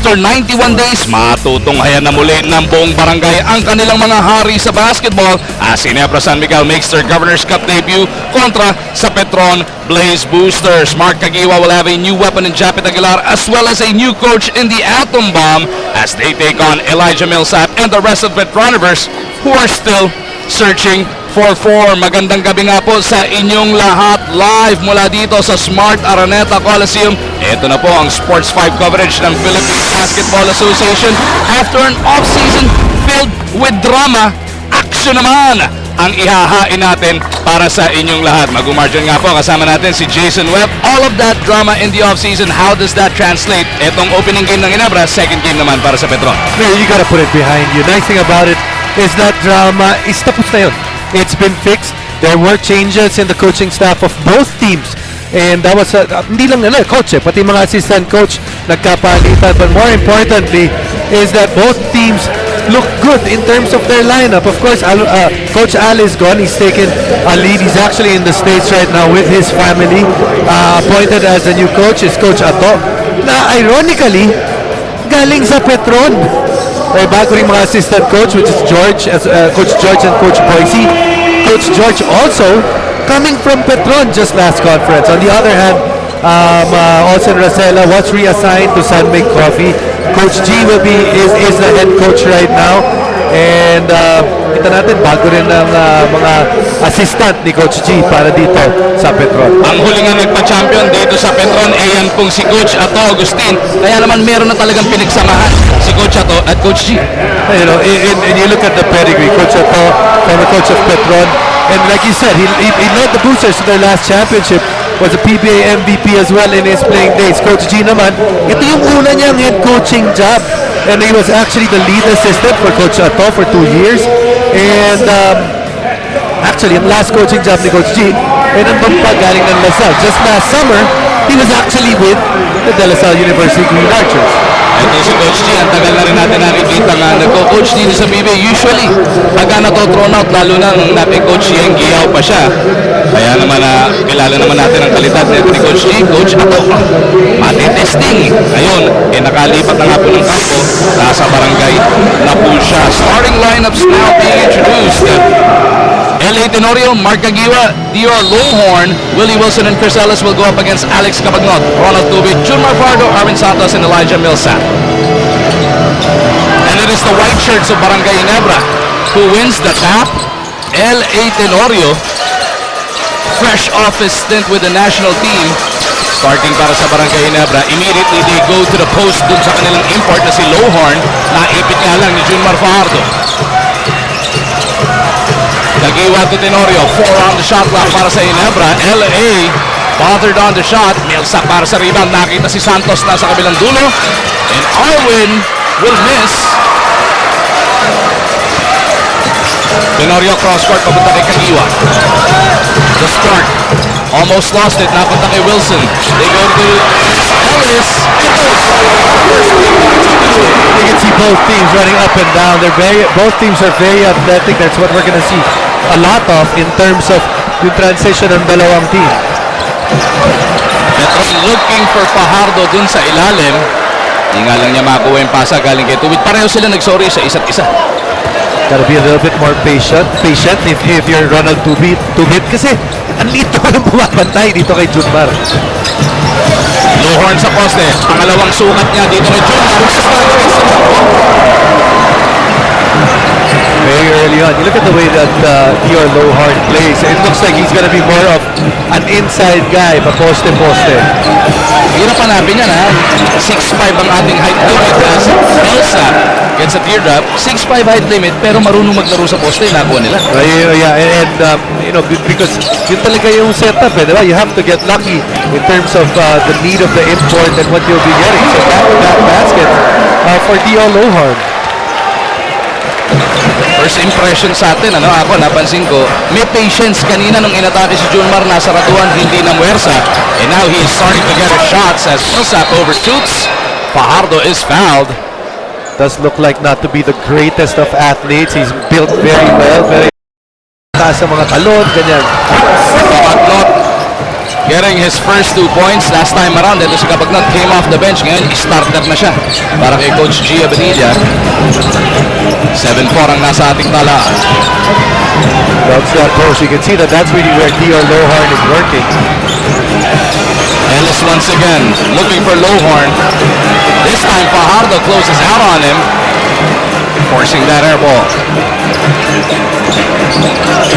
After 91 days, matutunghayan na muli ng buong barangay ang kanilang mga hari sa basketball as Ginebra San Miguel makes their Governor's Cup debut kontra sa Petron Blaze Boosters. Mark Caguiwa will have a new weapon in Japet Aguilar as well as a new coach in the Atom Bomb as they take on Elijah Millsap and the rest of Petronivers who are still searching for form. Magandang gabi nga po sa inyong lahat live mula dito sa Smart Araneta Coliseum. Ito na po ang Sports 5 coverage ng Philippine Basketball Association. After an off-season filled with drama, action naman ang ihahain natin para sa inyong lahat. Mag-umargin nga po kasama natin si Jason Webb. All of that drama in the off-season, how does that translate? Etong opening game ng Ginebra, second game naman para sa Petron. You gotta put it behind you. Nice thing about it is that drama is tapos na yun. It's been fixed. There were changes in the coaching staff of both teams. And that was, hindi lang nila, coach pati mga assistant coach nagkapalitan. But more importantly is that both teams look good in terms of their lineup. Of course, Coach Al is gone. He's taken a lead. He's actually in the States right now with his family. Appointed as a new coach is Coach Ato. Na ironically, galing sa Petron. May bago rin mga assistant coach, which is George, Coach George and Coach Boise. Coach George also coming from Petron just last conference. On the other hand, Olsen Rosella was reassigned to San Mig Coffee. Coach G is the head coach right now. And kita natin, bago rin ng mga assistant ni Coach G para dito sa Petron. Ang huli nga nagpa-champion dito sa Petron, yan pong si Coach Ato Agustin. Kaya naman meron na talagang pinagsamahan si Coach Ato at Coach G. You know, and you look at the pedigree, Coach Ato, former coach of Petron. And like you said, he led the Boosters to their last championship. Was a PBA MVP as well in his playing days. Coach G naman, ito yung una niyang head coaching job. And he was actually the lead assistant for Coach Ato for 2 years. And actually, yung last coaching job ni Coach G, nandun pa galing ng LaSalle. Just last summer, he was actually with the De La Salle University Green Archers. Ito si Coach G, ang tagal na rin natin nakikita nga nagko-coach dito sa PBA. Usually, pagka nato-thrown out, lalo na nung natin-coach Yang Giyaw pa siya. Kaya naman kilala naman natin ang kalidad ni Coach G. Coach Ato, mati-testing. Ngayon, nakalipat na nga po ng kampo. Nasa barangay na po siya. Starting lineups now being introduced. L.A. Tenorio, Mark Caguiwa, Dior Lohorn, Willie Wilson and Chris Ellis will go up against Alex Cabagnot, Ronald Tubig, Junmar Fardo, Arvin Santos, and Elijah Millsap. And it is the white shirts of Barangay Ginebra who wins the tap. L.A. Tenorio, fresh off his stint with the national team, starting para sa Barangay Ginebra. Immediately they go to the post dun sa kanilang import na si Lohorn. Naipit nga lang ni Junmar Fardo. Caguiwa to Tenorio, 4 on the shot clock para sa Ginebra. L.A. bothered on the shot. Millsap para sa rebound. Nakita si Santos na sa kabilang dulo. And Arwin will miss. Tenorio cross-court papunta kay Caguiwa. The start. Almost lost it. Napunta kay Wilson. They go to Ellis. You can see both teams running up and down. Both teams are very athletic. That's what we're going to see a lot of in terms of the transition ng dalawang team. Petron looking for Fajardo dun sa ilalim. Hindi nga lang niya makuha yung pasa galing kay Tubig. Pareho sila nagsorry sa isa't isa. Gotta be a little bit more patient if you're Ronald Tubig kasi ang lito ko nang pumapantay dito kay Junmar. Lohorn sa poste. Pangalawang sukat niya dito kay Junmar. Very early on. You look at the way that Dior Lohorn plays. It looks like he's gonna be more of an inside guy, poste-poste. Hirap hanapin yan ha. 6'5 ang ating height limit. Millsap gets a teardrop. 6'5 height limit pero marunong maglaro sa poste. Nakuha nila. Yeah, and you know, because yun talaga yung setup diba? You have to get lucky in terms of the need of the import and what you'll be getting. So back basket for Dior Lohorn. First impression sa atin, ako napansin ko, may patience kanina nung inatake si Junmar, nasa ratuan, hindi na muwersa. And now he is starting to get his shots as Millsap overshoots. Fajardo is fouled. Does look like not to be the greatest of athletes. He's built very well, very taas sa mga talon, ganyan. Cabagnot getting his first 2 points last time around. Ito si Kabagnat came off the bench. Ngayon, starter na siya para kay Coach Gia Benilla. 7-4 ang nasa ating talaan. That's that post. You can see that that's really where Dior Lohorn is working. Ellis once again looking for Lohorn. This time Fajardo closes out on him, forcing that air ball.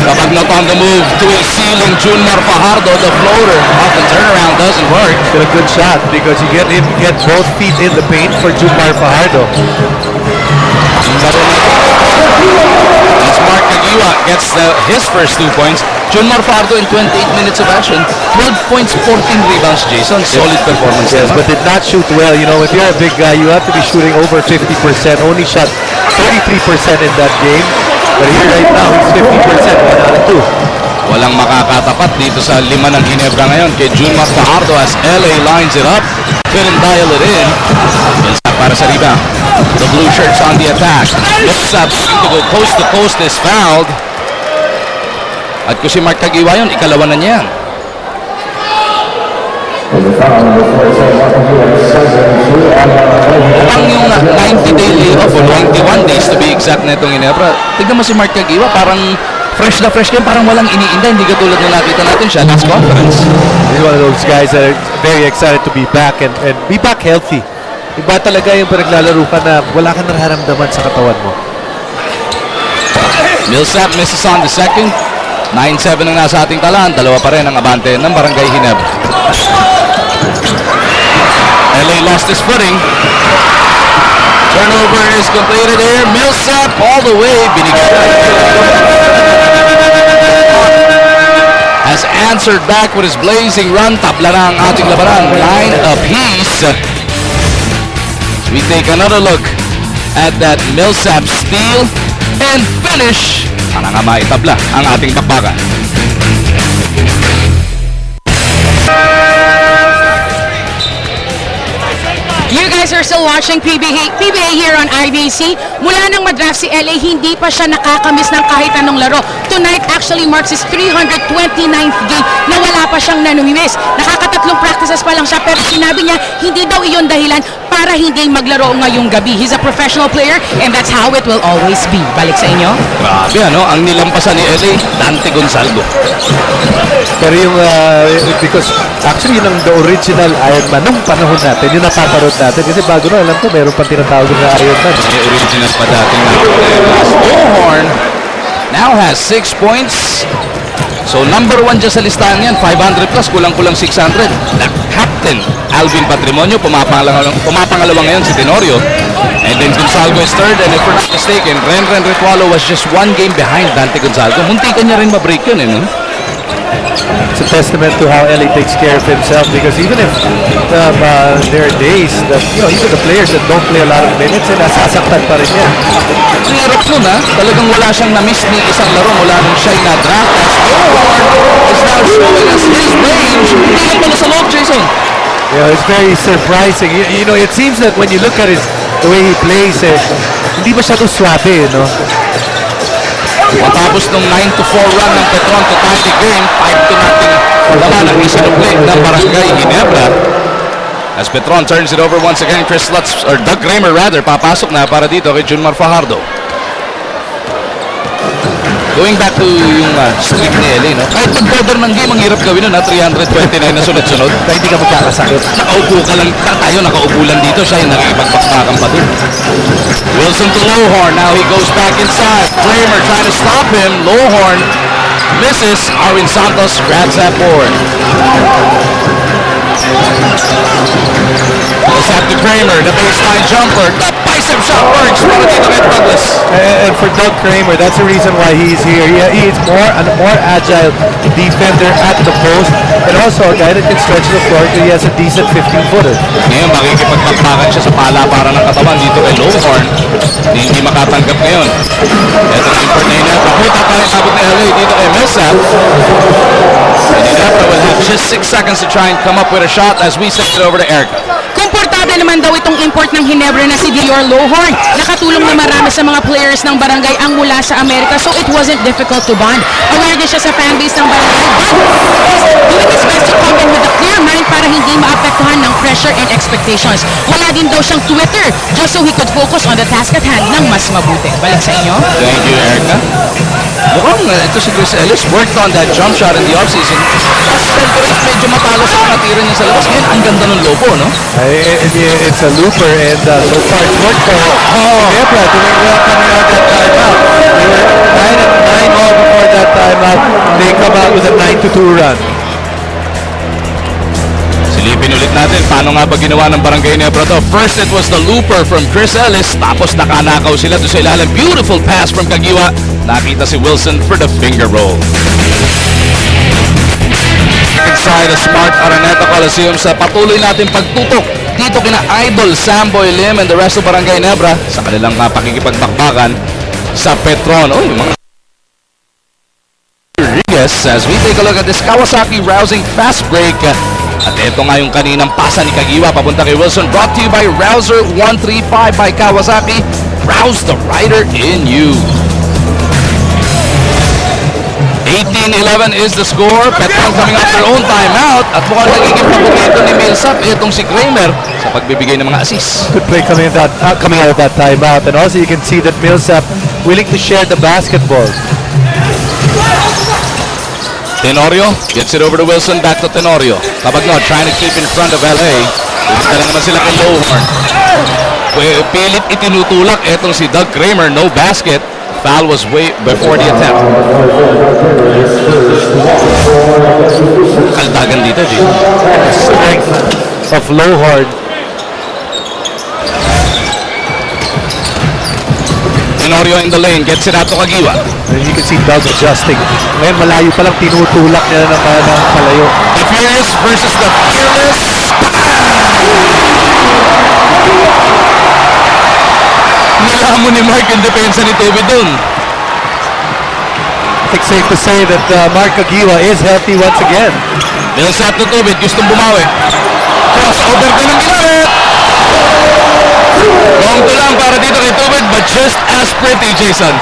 Kabagnat on the move to a ceiling. Junmar Fajardo, the floater off the turnaround doesn't work. It's a good shot because you get both feet in the paint for Junmar Fajardo. As Mark Caguiwa gets his first 2 points. Junmar Fajardo in 28 minutes of action, 12 points, 14 rebounds, Jason. Solid performance. Yes, but did not shoot well. You know, if you're a big guy, you have to be shooting over 50%. Only shot 33% in that game. But here right now, he's 50%, 1 out of 2. Walang makakatapat dito sa 5 ng Ginebra ngayon kay Junmar Fajardo as LA lines it up. Couldn't dial it in. Millsap para sa rebound. The blue shirts on the attack. Millsap to go coast to coast is fouled. At kung si Mark Caguiwa yun, ikalawa na niya yan. Ang yung 90-day layoff o 91 days to be exact na itong Ginebra. Tignan mo si Mark Caguiwa, parang fresh na fresh kayo, parang walang iniinda. Hindi katulad na nakita natin siya last conference. He's one of those guys that are very excited to be back and be back healthy. Iba talaga yung pinaglalaro ka na wala kang nararamdaman sa katawan mo. Millsap misses on the second. 9-7 ang nasa ating talaan. Dalawa pa rin ang abante ng Barangay Ginebra. LA lost his footing. Turnover is completed here. Millsap all the way. Has answered back with his blazing run. Tabla na ang ating labanan. 9 apiece. We take another look at that Millsap steal and finish. Para nga maitabla ang ating bakbakan. You guys are still watching PBA here on IBC. Mula nang madraft si LA, hindi pa siya nakakamiss ng kahit anong laro. Tonight actually marks his 329th game na wala pa siyang nanumimiss. Nakakatatlong practices pa lang siya pero sinabi niya hindi daw iyon dahilan para hindi maglaro ngayong gabi. He's a professional player and that's how it will always be. Balik sa inyo. Grabe ano, ang nilampasan ni LA, Dante Gonzalgo. Pero yung, because actually yun ang the original Iron Man nung panahon natin, yung napaparod natin. Kasi bago na, alam ko, meron pang tinatawag na Iron Man. May original pa dating Lohorn now has 6 points. So number 1 dyan sa listahan yan, 500 plus, kulang-kulang 600. The captain, Alvin Patrimonio, pumapangalawa ngayon si Tenorio. And then Gonzalgo is third, and if we're not mistaken, Renren Ritualo was just 1 game behind Dante Gonzalgo. Muntikan niya rin ma-break yun, no? It's a testament to how LA takes care of himself because even if there are days that, you know, even the players that don't play a lot of minutes, nasasaktan pa rin yan. Ang hirap nun, ha? Talagang wala siyang na-miss ni isang laro mula nung siya'y na-draft. As Lohorn is now showing us his range. Hindi ka pala sa loob, Jason. You know, it's very surprising. You know, it seems that when you look at the way he plays, hindi masyadong swabe, no? Matapos nung 9-4 run ng Petron to tie the game, 5-0 laban ang isinuplay ng Barangay Ginebra. As Petron turns it over once again, Chris Lutz, or Doug Kramer rather, papasok na para dito kay Junmar Fajardo. Going back to yung streak ni LA, no? Kahit pag-border ng game, ang hirap gawin nun, 329 na sunod-sunod. Kahit hindi ka magkakasakit. Nakaupo ka lang, tayo nakaupo lang dito, siya yung nakikipagbakbakan pa dun. Wilson to Lohorn, now he goes back inside. Kramer trying to stop him, Lohorn misses. Arwin Santos grabs that board. Millsap to Kramer, the baseline jumper, the bicep shot works para dito kay Douglas. And for Doug Kramer, that's the reason why he's here. He is a more agile defender at the post, and also a guy that can stretch the floor because he has a decent 15-footer. Ngayon, makikipagpagpakan siya sa palaparan ng katawan dito kay Lohorn. Hindi makatanggap ngayon. Ito ang import na Ginebra. Punta pa rin sabot ni LA dito kay Millsap. And Ginebra will have just 6 seconds to try and come up with a shot as we send it over to Erica. Komportable na naman daw itong import ng Ginebra na si Dior Lohorn. Nakatulong na marami sa mga players ng barangay ang mula sa Amerika, so it wasn't difficult to bond. Aware din siya sa fanbase ng barangay, but doing his best to come in with a clear mind para hindi maapektuhan ng pressure and expectations. Wala din daw siyang Twitter just so he could focus on the task at hand ng mas mabuti. Balik sa inyo. Thank you, Erica. Mukhang ito si Chris Ellis worked on that jump shot in the offseason. Medyo matalo sa mga tira niya sa labas. Ngayon, ang ganda ng lobo, no? It's a looper, and so far it's worked for Ginebra, doing well coming out that timeout. They were 9 all before that timeout. They come out with a 9-2 run. Silipin ulit natin paano nga ba ginawa ng Barangay Ginebra to. First, it was the looper from Chris Ellis. Tapos nakanakaw sila doon sa ilalim. Beautiful pass from Kagiwa. Nakita si Wilson for the finger roll. Inside the Smart Araneta Coliseum sa patuloy natin pagtutok dito kina Idol, Samboy Lim and the rest of Barangay Ginebra sa kanilang pakikipagbakbakan sa Petron. Oy, mga Rodriguez as we take a look at this Kawasaki rousing fast break. At ito nga yung kaninang pasa ni Kagiwa papunta kay Wilson, brought to you by Rouser 135 by Kawasaki. Rouse the rider in you. 18-11 is the score. Petron coming off their own timeout at mukhang nagiging paborito ni Millsap itong si Kramer sa pagbibigay ng mga assist. Good play coming out of that timeout, and also you can see that Millsap willing to share the basketball. Tenorio gets it over to Wilson, back to Tenorio. Kabagno trying to keep in front of LA. Dito na naman sila kay Lohorn. Pilit itinutulak etong si Doug Kramer, no basket. Foul was way before the attempt. Kaldagan dito, G. Strength of Lohorn. Tenorio in the lane, gets it out to Kagiwa. And you can see Doug adjusting. Ngayon malayo pa lang tinutulak niya ng palayo. The Furious versus the Fearless. Nilamon ni Mark yung depensa ni Toby dun. I think safe to say that Mark Kagiwa is healthy once again. Millsap to Toby, gustong bumawi. Crossover din ang ginamit. Gongto lang para dito kay Toby, but just as pretty, Jason.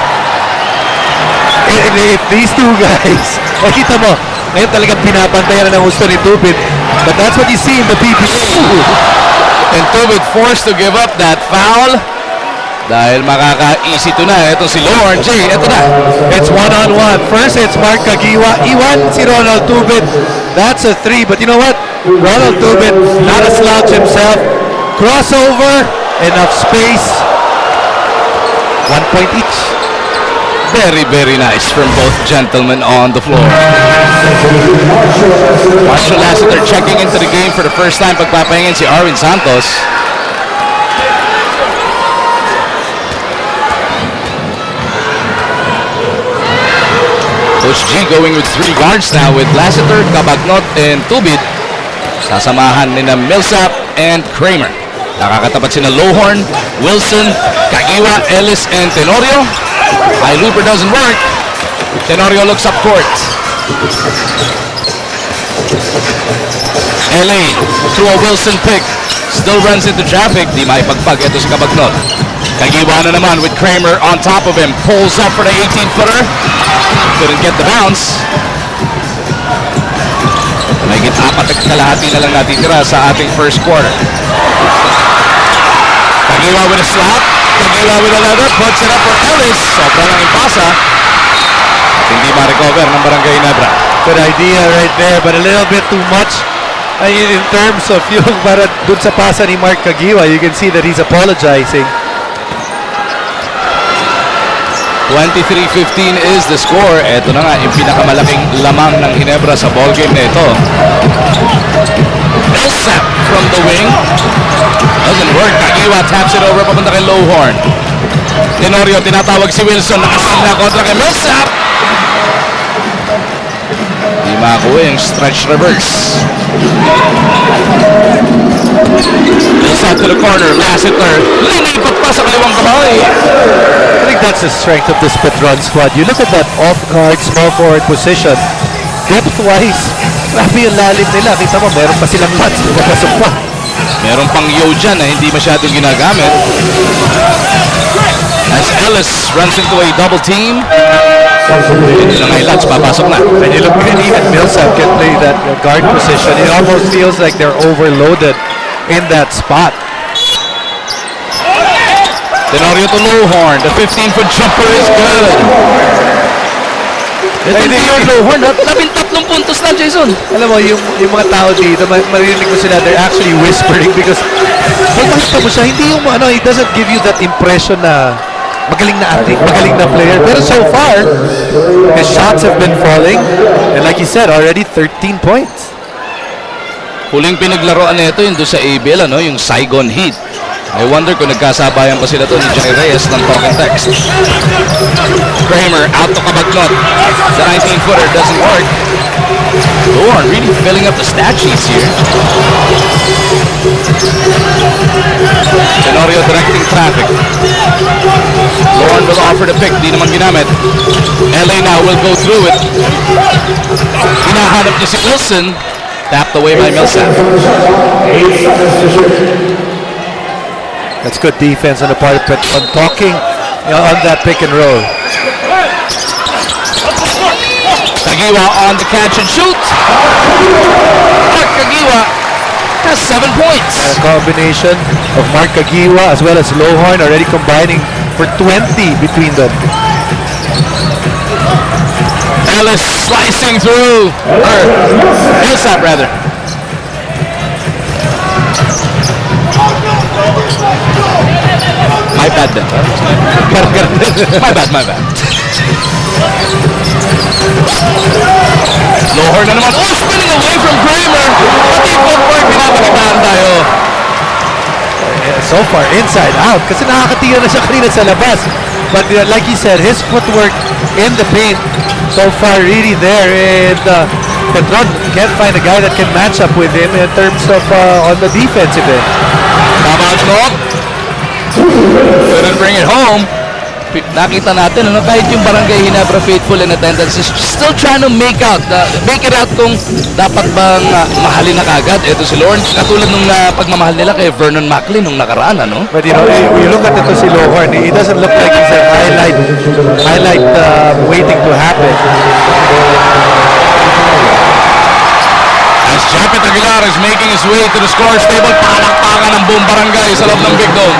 If these two guys, nakita mo, ngayon talagang pinapantayan na ng gusto ni Tubit. But that's what you see in the PBA. And Tubit forced to give up that foul. Dahil makaka-easy to na. Ito si Lohorn. Jay, ito na. It's one-on-one. First, it's Mark Kagiwa. Iwan si Ronald Tubit. That's a 3. But you know what? Ronald Tubit, not a slouch himself. Crossover, enough space. 1 point each. Very, very nice from both gentlemen on the floor. Marshall Lassiter checking into the game for the first time. Pagpapahingin si Arvin Santos. Coach G going with 3 guards now with Lassiter, Cabagnot, and Tubid. Sasamahan ni na Millsap and Kramer. Nakakatapat sina Lohorn, Wilson, Kagiwa, Ellis, and Tenorio. High looper doesn't work. Tenorio looks up court. LA through a Wilson pick. Still runs into traffic. Di maipagpag. Ito si Cabagnot. Kagiwa na naman with Kramer on top of him. Pulls up for the 18-footer. Couldn't get the bounce. Mahigit 4 at kalahati na lang natitira sa ating first quarter. Kagiwa with a slap. Kagiwa with another. Puts it up for Ellis. Sobrang ang impasa. At hindi ma-recover ng Barangay Ginebra. Good idea right there, but a little bit too much in terms of yung para dun sa pasa ni Mark Kagiwa. You can see that he's apologizing. 23-15 is the score. Ito na nga yung pinakamalaking lamang ng Ginebra sa ballgame na ito. Millsap from the wing. Doesn't work. Kagiwa taps it over papunta kay Lohorn. Tenorio tinatawag si Wilson. Nakasal na kontra kay Millsap. Di makakuha yung stretch reverse. Millsap to the corner. Lassiter. Linipat pa sa kaliwang kamay. I think that's the strength of this Petron squad. You look at that off-guard, small forward position. Depth-wise, grabe yung lalim nila. Kita mo, meron pa silang lots. Napasok pa. Meron pang yo dyan na hindi masyadong ginagamit. As Ellis runs into a double team. Ito na ngayon, Lats, papasok na. And you look at even Millsap can play that guard position. It almost feels like they're overloaded in that spot. Tenorio to Lowhorn. The 15-foot jumper is good. Hindi yung Lowhorn. 13 puntos na, Jason. Alam mo, yung mga tao dito, maririnig mo sila, they're actually whispering because pag makita mo siya, hindi yung ano, it doesn't give you that impression na magaling na athlete, magaling na player. Pero so far, his shots have been falling. And like you said, already 13 points. Huling pinaglaruan nito yung doon sa ABL, ano, yung Saigon Heat. I wonder kung nagkasabayan pa sila to ni Johnny Reyes ng talking text. Kramer out to Kabagnot. The 19-footer doesn't work. Lorne really filling up the stat sheets here. Tenorio directing traffic. Lorne will offer the pick. Di naman ginamit. LA now will go through it. Hinahanap niya si Wilson. Tapped away by Millsap. That's good defense on the part of Petron talking on that pick and roll. Kagiwa on the catch and shoot. Mark Kagiwa has 7 points. A combination of Mark Kagiwa as well as Lowhorn already combining for 20 between them. Ellis slicing through. Millsap rather. My bad then. My bad. Lowhorn na naman. Oh, spinning away from Kramer. Pati footwork, pinapakitaan tayo. So far, inside out. Kasi nakakatira na siya kanina sa labas. But like you said, his footwork in the paint so far really there. And Petron can't find a guy that can match up with him in terms of on the defensive end. Kabagnot. Couldn't bring it home. Nakita natin, ano, kahit yung Barangay Ginebra faithful in attendance is still trying to make it out kung dapat bang mahalin na kagad. Ito si Lawrence, katulad nung pagmamahal nila kay Vernon Macklin nung nakaraan, ano? But you know, you look at ito si Lowhorn, he doesn't look like he's a highlight waiting to happen. As Japet Aguilar is making his way to the scores table, palakpakan ng buong barangay sa loob ng Big Dome.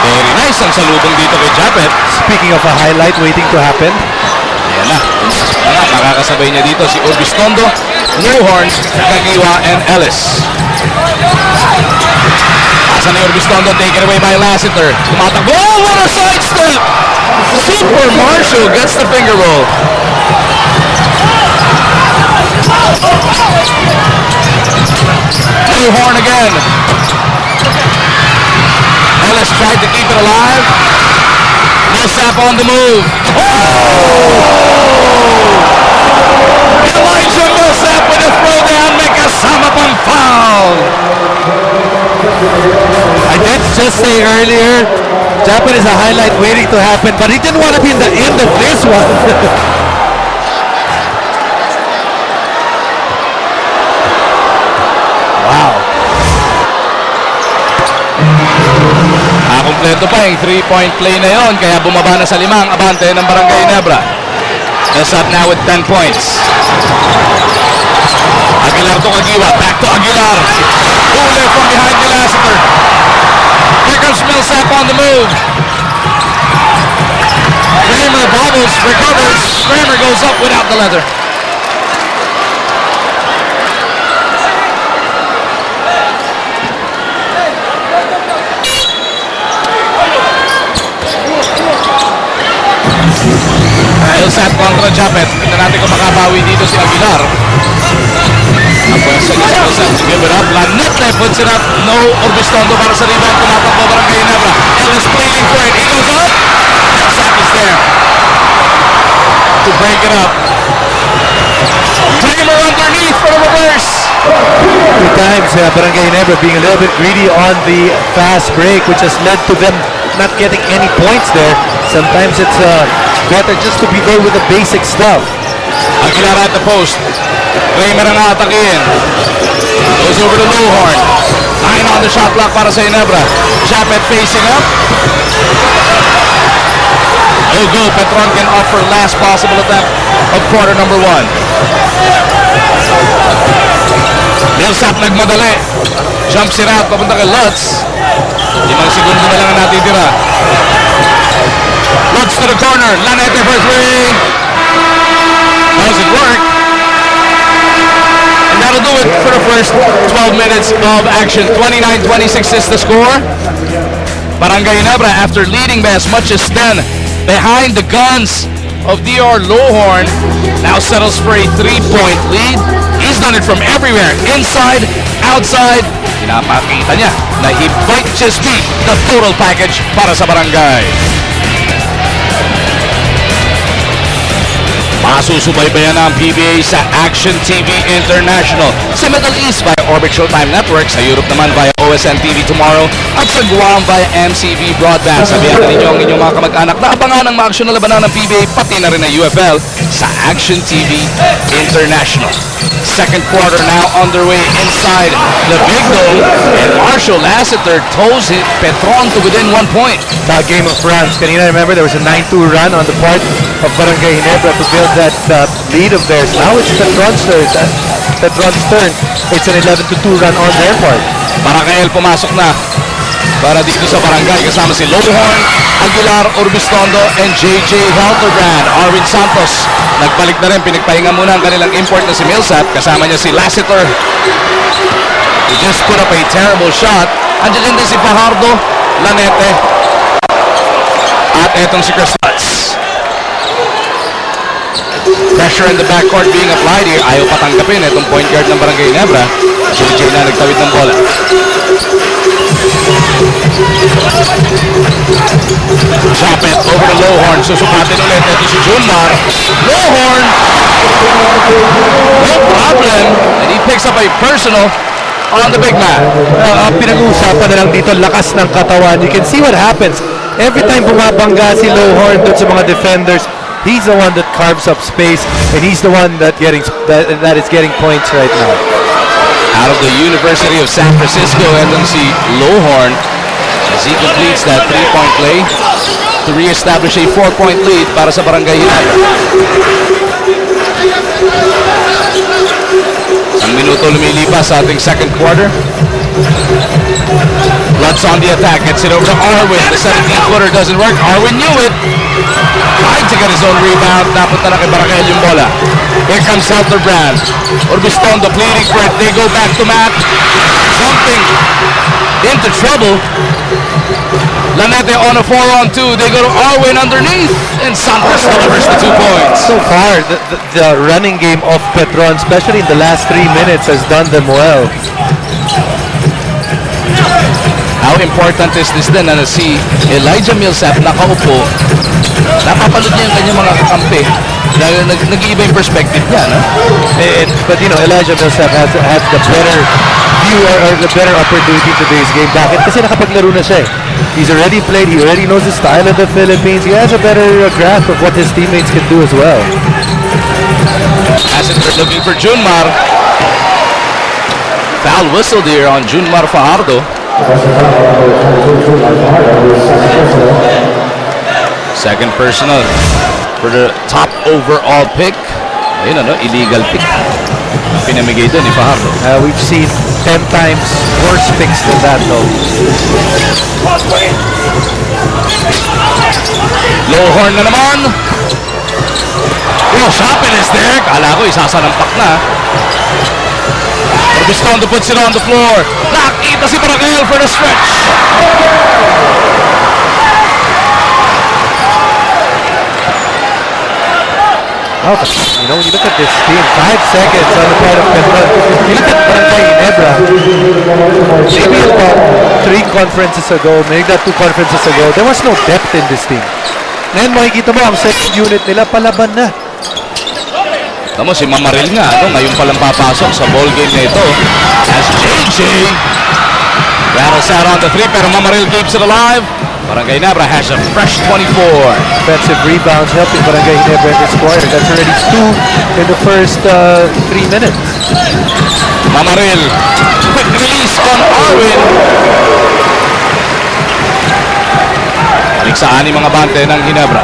Very nice ang salubong dito kay Japet. Speaking of a highlight waiting to happen, Ayan na. Makakasabay niya dito si Urbistondo, Lowhorn, Kagiwa, and Ellis. Pasa ni Urbistondo, taken away by Lassiter. Tumatakbo. Oh, what a sidestep! Super Marshall gets the finger roll. Lowhorn again. Ellis tried to keep it alive. Millsap on the move. Oh! Elijah Millsap with a throwdown, may kasama pang foul. I did just say earlier, Japan is a highlight waiting to happen, but he didn't want to be in the end of this one. Wow. Kompleto pa yung 3-point play na yon, kaya bumaba na sa 5 ang abante ng Barangay Ginebra. Millsap now with 10 points. Aguilar to Kagiwa, back to Aguilar. Huli from behind the Lassiter. Here comes Millsap on the move. Kramer bobbles, recovers. Kramer goes up without the leather. Millsap kontra Japet. Tignan natin kung makabawi dito si Aguilar. Ang pwesa niya si Millsap to give it up. Lanete puts it up. No Urbistondo para sa rebound. Tumatakbo Barangay Ginebra. Ellis pleading for it. He goes up. Millsap is there to break it up. Kramer underneath for the reverse. Two times Barangay Ginebra being a little bit greedy on the fast break, which has led to them not getting any points there. Sometimes it's better just to be there with the basic stuff. Aguilar at the post. Kramer ang atakin. Goes over to Lohorn. 9 on the shot clock para sa Ginebra. Japet facing up. No go. Petron can offer last possible attempt of quarter number 1. Millsap nagmadali. Jumps it out. Papunta kay Lutz. 5 segundo na lang ang natitira. Lutz to the corner. Lanete for 3. Doesn't work. And that'll do it for the first 12 minutes of action. 29-26 is the score. Barangay Ginebra, after leading by as much as 10 behind the guns of DR Lohorn, now settles for a 3-point lead. He's done it from everywhere, inside, outside. Pinapakita niya na he might just be the total package para sa Barangay. Masusubaybayan ang PBA sa Action TV International sa Middle East via Orbit Showtime Network, sa Europe naman via OSN TV tomorrow at sa Guam via MCV Broadband. Sabihan ninyo ang inyong mga kamag-anak na abangan ang mga aksyon na labanan ng PBA pati na rin ng UFL sa Action TV International. Second quarter now underway inside the Big Dome, and Marshall Lassiter toes it Petron to within 1 point. The game of runs. Kanina, remember, there was a 9-2 run on the part of Barangay Ginebra to build that lead of theirs. Now it's Petron's turn. It's an 11-2 run on their part. Barangay pumasok na para dito sa Barangay kasama si Lohorn, Aguilar, Urbistondo, and JJ Halterbrand. Arvin Santos nagbalik na rin, pinagpahinga muna ang kanilang import na si Millsap, kasama niya si Lassiter. He just put up a terrible shot. Andiyan din si Fajardo, Lanete, at etong si Chris Lutz. Pressure in the backcourt being applied here. Ayaw patanggapin itong point guard ng Barangay Ginebra. JJ na nagtawid ng bola. Japet over to Lohorn. Susukatin ulit. Ito si Junmar. Lohorn! No problem. And he picks up a personal on the big man. Pinag-uusapan na lang dito, lakas ng katawan. You can see what happens. Every time bumabangga si Lohorn doon sa mga defenders, he's the one that carves up space, and he's the one that is getting points right now. Out of the University of San Francisco, and si Lohorn as he completes that 3-point play to re-establish a 4-point lead para sa Barangay Ginebra. Isang minuto lumilipas sa ating second quarter. Lutz on the attack, gets it over to Arwin. The 17-footer doesn't work. Arwin knew it. Tried to get his own rebound. Napunta na kay Barangay yung bola. Here comes Halterbrand. Urbistondo pleading for it. They go back to Matt. Jumping into trouble. Lanete on a 4-on-2. They go to Arwin underneath. And Santos delivers the 2 points. So far, the running game of Petron, especially in the last 3 minutes, has done them well. How important is this din na si Elijah Millsap nakaupo, napapanood niya yung kanyang mga kakampi, nag-iiba yung perspective niya, no? But you know, Elijah Millsap has the better view or the better opportunity in today's game. Bakit? Kasi nakapaglaro na siya. He's already played, he already knows the style of the Philippines, he has a better grasp of what his teammates can do as well. Lassiter looking for Junmar. Foul whistled here on Junmar Fajardo. Second personal for the top overall pick. Ayun ano, illegal pick. Pinamigay doon ni Fajardo. We've seen 10 times worse picks than that though. Lohorn na naman. Oh, Shopin is there. Kala ko isasalampak na. Urbistondo puts it on the floor. Nakita si Barangay for the stretch. Oh, you know, when you look at this team, 5 seconds on the part of Petron. You look at Barangay Ginebra. Maybe about 3 conferences ago, maybe not 2 conferences ago, there was no depth in this team. Ngayon makikita mo, ang second unit nila palaban na. Tamo si Mamaril nga, no? Ngayon palang papasok sa ball game na ito. As JJ rattles out on the 3, pero Mamaril keeps it alive. Barangay Ginebra has a fresh 24. Offensive rebounds helping Barangay Ginebra in this quarter. That's already 2 in the first 3 minutes. Mamaril, quick release on Arwin. Baliksaan ni mga bante ng Ginebra.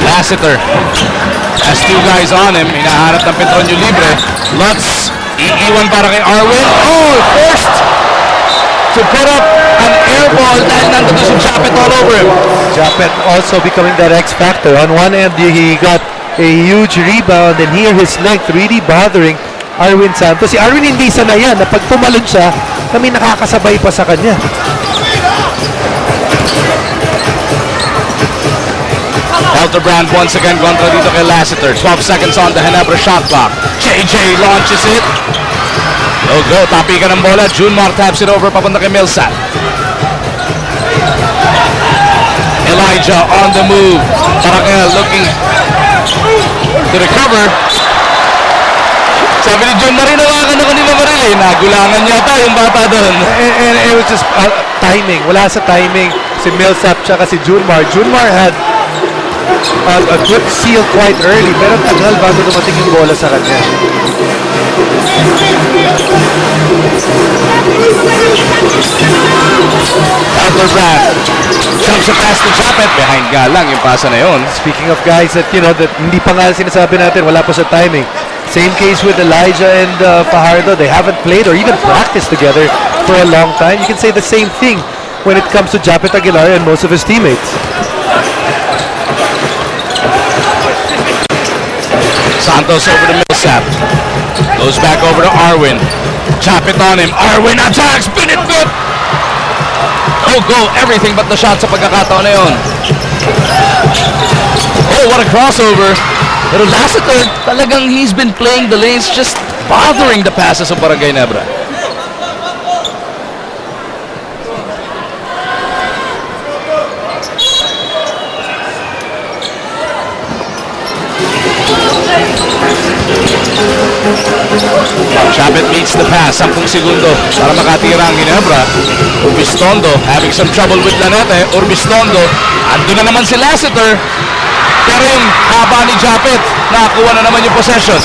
Lassiter has 2 guys on him. Hinahanap ng Petron yung libre. Lutz, iiwan para kay Arwin. Oh, forced to put up an air ball dahil nandun si Japet all over him. Japet also becoming that X factor. On one end, he got a huge rebound, and here his length really bothering Arwin Santos. Si Arwin hindi sanay yan na pag tumalon siya, kami nakakasabay pa sa kanya. Elterbrand once again kontra dito kay Lassiter. 12 seconds on the Ginebra shot clock. JJ launches it. Oh, go. Tapi ka ng bola. Junmar taps it over papunta kay Millsap. Elijah on the move. Parakel looking to recover. Sabi ni Junmar, inawakan ako ni Mamaril eh. Nagulangan yata yung bata doon. And it was just timing. Wala sa timing si Millsap tsaka si Junmar. Junmar had a good seal quite early, pero tagal bago dumating yung bola sa kanya. Elterbrand jumps it past the Japet. Behind nga lang yung pasa na yun. Speaking of guys that, that hindi pa nga sinasabi natin, wala pa sa timing. Same case with Elijah and Fajardo. They haven't played or even practiced together for a long time. You can say the same thing when it comes to Japet Aguilar and most of his teammates. Santos over to Millsap. Goes back over to Arwin. Japet on him. Arwin attacks. Binitbit. Oh, go. Everything but the shot sa pagkakataon na yun. Oh, what a crossover. Pero Lassiter, talagang he's been playing the lanes, just bothering the passes of Barangay Ginebra. Japet meets the pass, 10 segundo para makatira ang Ginebra. Urbistondo having some trouble with Lanete. Urbistondo, ando na naman si Lassiter. Pero yung haba ni Japet, nakakuha na naman yung possession.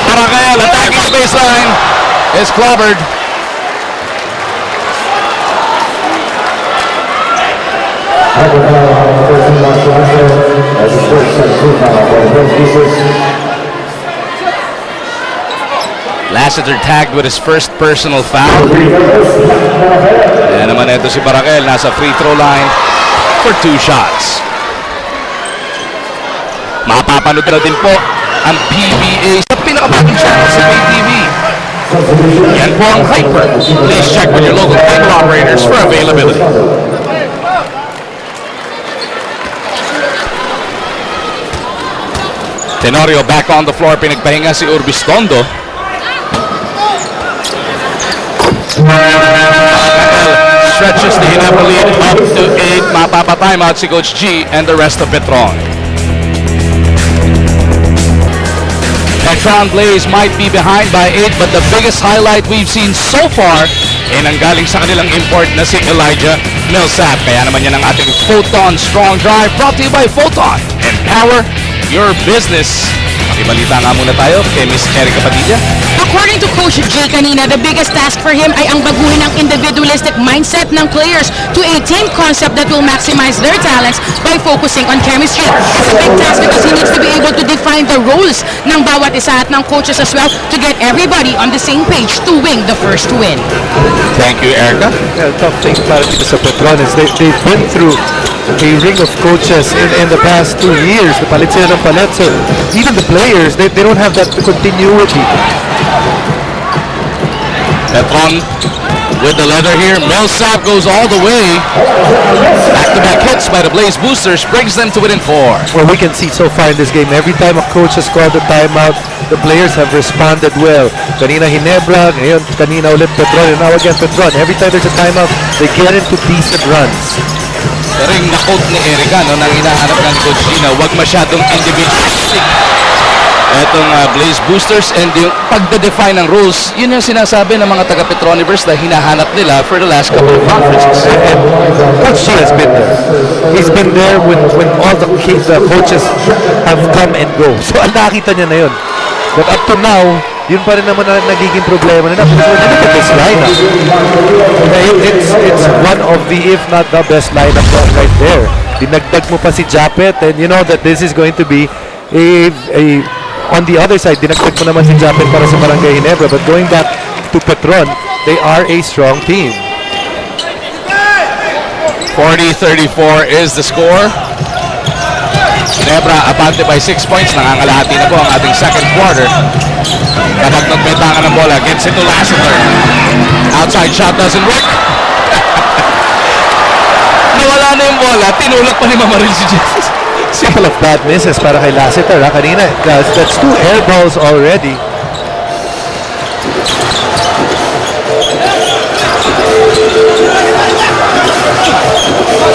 Parakel attacking the baseline is clobbered. Lassiter tagged with his first personal foul. Ayan naman ito si Parakel, nasa free throw line for 2 shots. Mapapanood na din po ang PBA sa pinakabagong channel sa PTV. Yan po ang Hyper. Please check with your local cable operators for availability. Tenorio back on the floor. Pinagpahinga si Urbistondo. Stretches the Ginebra lead up to 8. Mapapa-timeout si Coach G and the rest of Petron. Petron Blaze might be behind by 8, but the biggest highlight we've seen so far ay nanggaling sa kanilang import na si Elijah Millsap. Kaya naman yan ang ating Photon Strong Drive, brought to you by Photon. Empower your business. Makibalita nga muna tayo kay Miss Erica Padilla. According to Coach J kanina, the biggest task for him ay ang baguhin ang individualistic mindset ng players to a team concept that will maximize their talents by focusing on chemistry. It's a big task because he needs to be able to define the roles ng bawat isa at ng coaches as well to get everybody on the same page to win the first win. Thank you, Erica. Yeah, the tough thing para dito sa Petron is they've been through a ring of coaches in the past 2 years. Napalit sila ng palit. So even the players, they don't have that continuity. Petron with the leather here. Millsap goes all the way. Back-to-back hits by the Blaze Boosters brings them to within 4. Well, we can see so far in this game, every time a coach has called a timeout, the players have responded well. Kanina Ginebra, ngayon kanina ulit Petron, and now again Petron. Every time there's a timeout, they get into decent runs. Pero yung na-quote ni Erica, no, nang hinahanap ng Coach Gina, huwag masyadong individualistic etong Blaze Boosters, and yung pagde-define ng rules, yun yung sinasabi ng mga taga Petroniverse na hinahanap nila for the last couple of conferences. Coach G has been there. He's been there when all the coaches have come and go. So, nakita niya na yun. But up to now, yun pa rin naman na nagiging problema nila. Because when you look at this lineup, it's one of the, if not the best lineup right there. Dinagdag mo pa si Japet, and you know that this is going to be on the other side, dinagdag mo naman si Japet para sa Barangay Ginebra. But going back to Petron, they are a strong team. 40-34 is the score. Ginebra abante by 6 points. Nangangalahati na po ang ating second quarter. Kapag nagbetangan ng bola, gets into Lassiter. Outside shot doesn't work. Nawala na yung bola. Tinulak pa ni Mamaril si Jesus. Couple of bad misses para kay Lassiter kanina. That's 2 air balls already.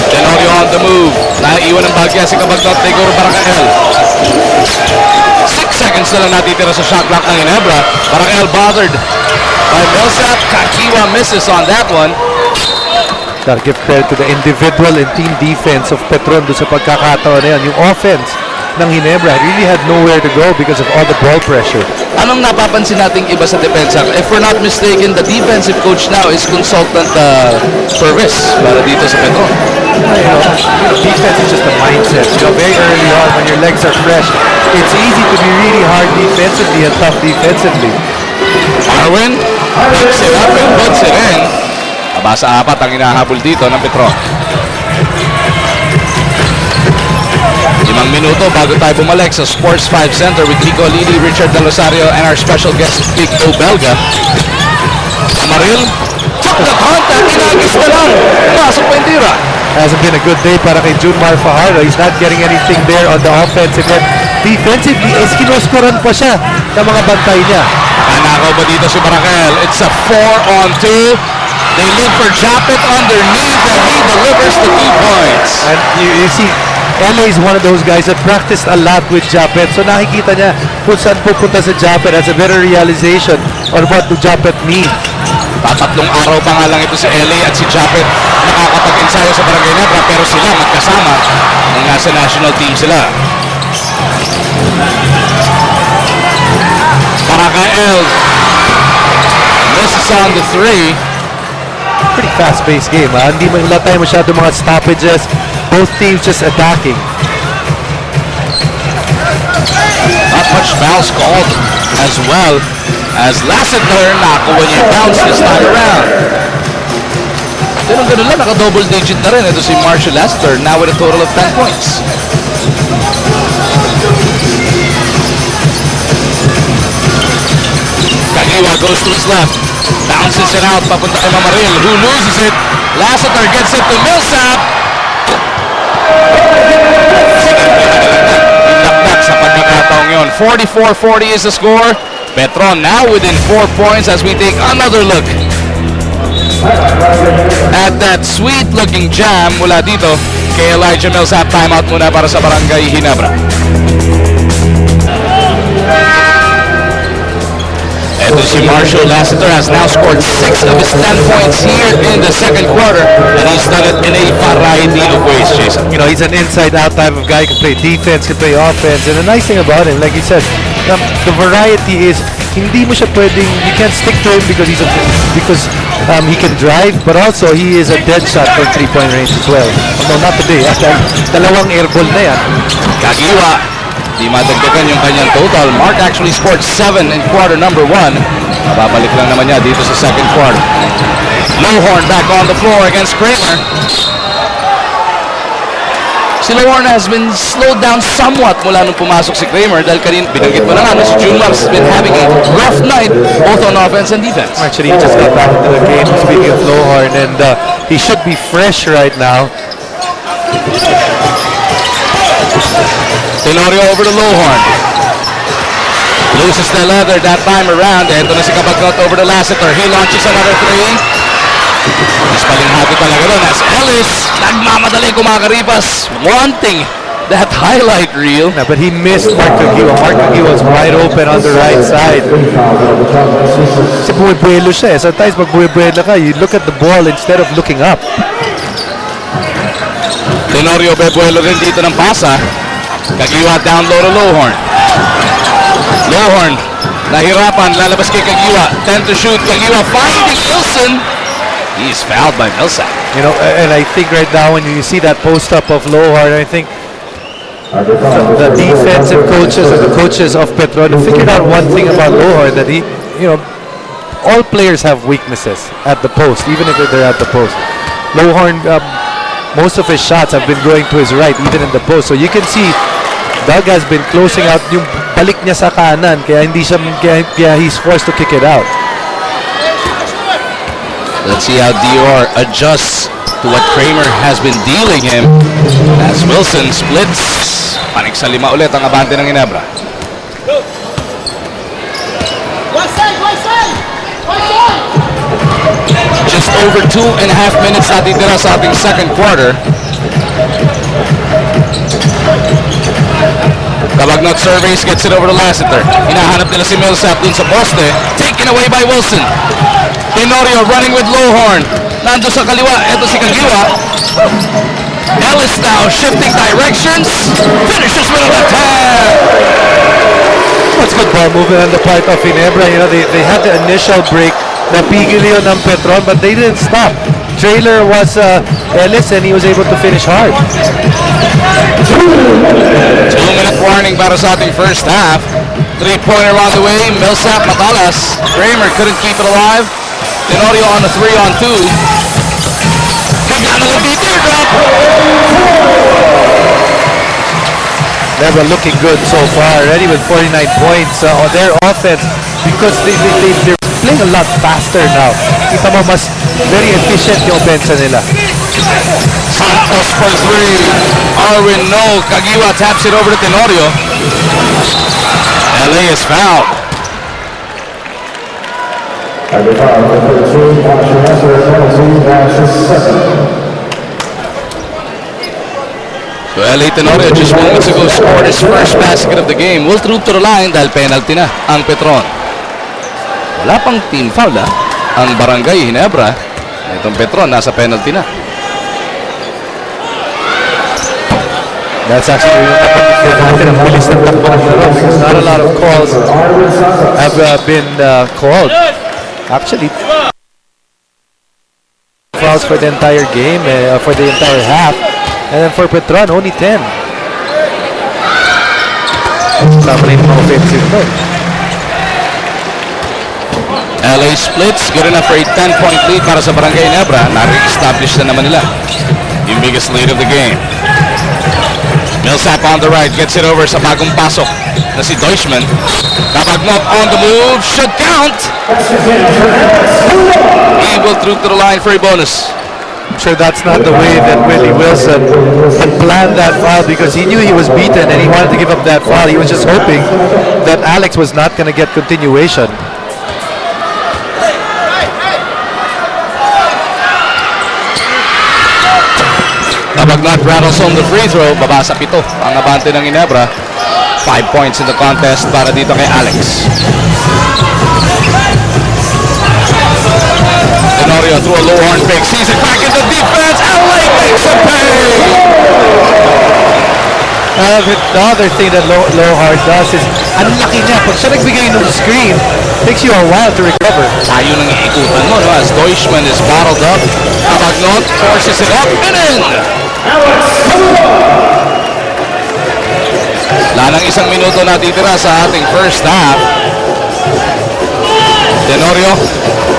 Tenorio on the move. Naiiwan ng bagya si Kabagnot. Teguro Barakael. 6 seconds na lang natitira sa shot clock ng Ginebra. Barakael bothered by Millsap. Kakiwa misses on that one. Gotta give credit to the individual and team defense of Petron doon sa pagkakataon na yan. Yung offense ng Ginebra really had nowhere to go because of all the ball pressure. Anong napapansin nating iba sa depensa? If we're not mistaken, the defensive coach now is consultant Purvis para dito sa Petron. Defense is just a mindset. Very early on when your legs are fresh, it's easy to be really hard defensively and tough defensively. Marwin puts it up and puts it in. Abasa apat ang hinahabol dito ng Petron. 5 minuto bago tayo bumalik sa Sports 5 Center with Nico Lili, Richard Del Rosario, and our special guest, Big O Belga. Amaril, took the contact, inagis na lang. Pasok pa yung tira. Hasn't been a good day para kay Junmar Fajardo. He's not getting anything there on the offensive end. Defensively, kinuskoran pa siya ng mga bantay niya. Nanakaw ba dito si Barakael? It's a 4-on-2. They look for Japet underneath and he delivers the 2 points. And you see, LA is one of those guys that practiced a lot with Japet. So nakikita niya kung saan pupunta sa Japet. Has a better realization on what do Japet mean. Tatatlong araw pa nga lang ito si LA at si Japet nakakapag-ensayo sa Barangay Ginebra, pero sila magkasama nung nasa national team sila. Barakael misses on the 3. Pretty fast-paced game. Hindi mo wala tayo masyado mga stoppages. Both teams just attacking. Not much bounce called as well as Lassiter nakuha niya yung bounce this time around. Ganun lang, naka-double digit na rin. Ito si Marshall Lassiter now with a total of 10 points. Kagiwa goes to his left. Bounces it out papunta kay Mamaril, who loses it. Lassiter gets it to Millsap. Inakdak sa pagkakataong yun. 44-40 is the score. Petron now within 4 points as we take another look at that sweet-looking jam mula dito kay Elijah Millsap. Timeout muna para sa Barangay Ginebra. Ito si Marshall Lassiter has now scored 6 of his 10 points here in the second quarter, and he's done it in a variety of ways, Jason. You know, he's an inside-out type of guy. Can play defense, can play offense. And the nice thing about him, like you said, the variety is hindi mo siya pwedeng, you can't stick to him because he can drive, but also he is a dead shot for 3-point range as well. No, not today. Dalawang air ball na yan. Kagiwa, di madagdagan yung kanyang total. Mark actually scored 7 in quarter number 1. Babalik lang naman niya dito sa second quarter. Lowhorn back on the floor against Kramer. Si Lowhorn has been slowed down somewhat mula nung pumasok si Kramer dahil kanina binanggit mo na nga si Junmar has been having a rough night both on offense and defense. Actually, he just got back into the game. Speaking of Lowhorn, and he should be fresh right now. Tenorio over to Lowhorn. Loses the leather that time around. Ito na si Kabagnot over to Lassiter. He launches another 3. Mas palinghati talaga doon as Ellis nagmamadali kumakaripas, wanting that highlight reel. Yeah, but he missed Mark Caguioa. Mark Caguioa was wide open on the right side. Kasi buwibuelo siya eh. Sometimes pag buwibuelo ka, you look at the ball instead of looking up. Tenorio bebuelo rin dito ng pasa. Caguioa down low to Lowhorn. Lowhorn, nahirapan, lalabas kay Caguioa. 10 to shoot, Caguioa finding Wilson. He's fouled by Millsap. You know, and I think right now when you see that post up of Lowhorn, I think the defensive coaches and the coaches of Petron figured out one thing about Lowhorn, that he, you know, all players have weaknesses at the post, even if they're at the post. Lowhorn, most of his shots have been going to his right, even in the post. So you can see Doug has been closing out yung balik niya sa kanan, kaya hindi siya, kaya he's forced to kick it out. Let's see how Dior adjusts to what Kramer has been dealing him as Wilson splits. Panik sa 5 ulit ang abante ng Ginebra. Just over 2.5 minutes natitira sa ating second quarter. Kabagnot surveys, gets it over to Lassiter. Hinahanap nila si Millsap dun sa poste. Taken away by Wilson. Tenorio running with Lowhorn. Nando sa kaliwa, eto si Caguioa. Ellis now shifting directions. Finishes with a left hand. That's good ball movement on the part of Ginebra. You know, they had the initial break. Napigil yun ng Petron, but they didn't stop. Trailer was Ellis, and he was able to finish hard. 2-minute warning para sa ating first half. 3-pointer on the way. Millsap matalas. Kramer couldn't keep it alive. Tenorio on the 3-on-2. Kagano the teardrop. Never looking good so far. Already with 49 points on their offense, because they're playing a lot faster now. Kita mo, mas very efficient yung offense nila. Santos for 3. Arwin no. Caguioa taps it over to Tenorio. LA is fouled. So LA Tenorio just moments ago scored his first basket of the game. Will through to the line dahil penalty na ang Petron. Wala pang team foul ang Barangay Ginebra. Itong Petron nasa penalty na. That's actually ang bilis ng takbo ng laro, because not a lot of calls have been called. Actually, fouls for the entire game, for the entire half, and then for Petron, only 10. Tama na yung mga offensive no. LA splits, good enough for a 10-point lead para sa Barangay Ginebra. Na-re-establish na naman nila yung biggest lead of the game. Millsap on the right, gets it over sa bagong pasok na si Deutschman. Kabagnot on the move, should count! He will through to the line for a bonus. I'm sure that's not the way that Willie Wilson had planned that foul, because he knew he was beaten and he wanted to give up that foul. He was just hoping that Alex was not going to get continuation. Kabagnot rattles on the free throw, baba sa 7 ang abante ng Ginebra. 5 points in the contest para dito kay Alex. Tenorio through a Lowhorn pick, sees it back in the defense. LA makes a pay! The other thing that Lowhorn does is, ang laki niya, pag siya nagbigay ng screen, takes you a while to recover. Tayo nang iikutan mo, no? As Deutschman is bottled up. Kabagnot forces it up and in! Lanang 1 minuto natitira sa ating first half. Tenorio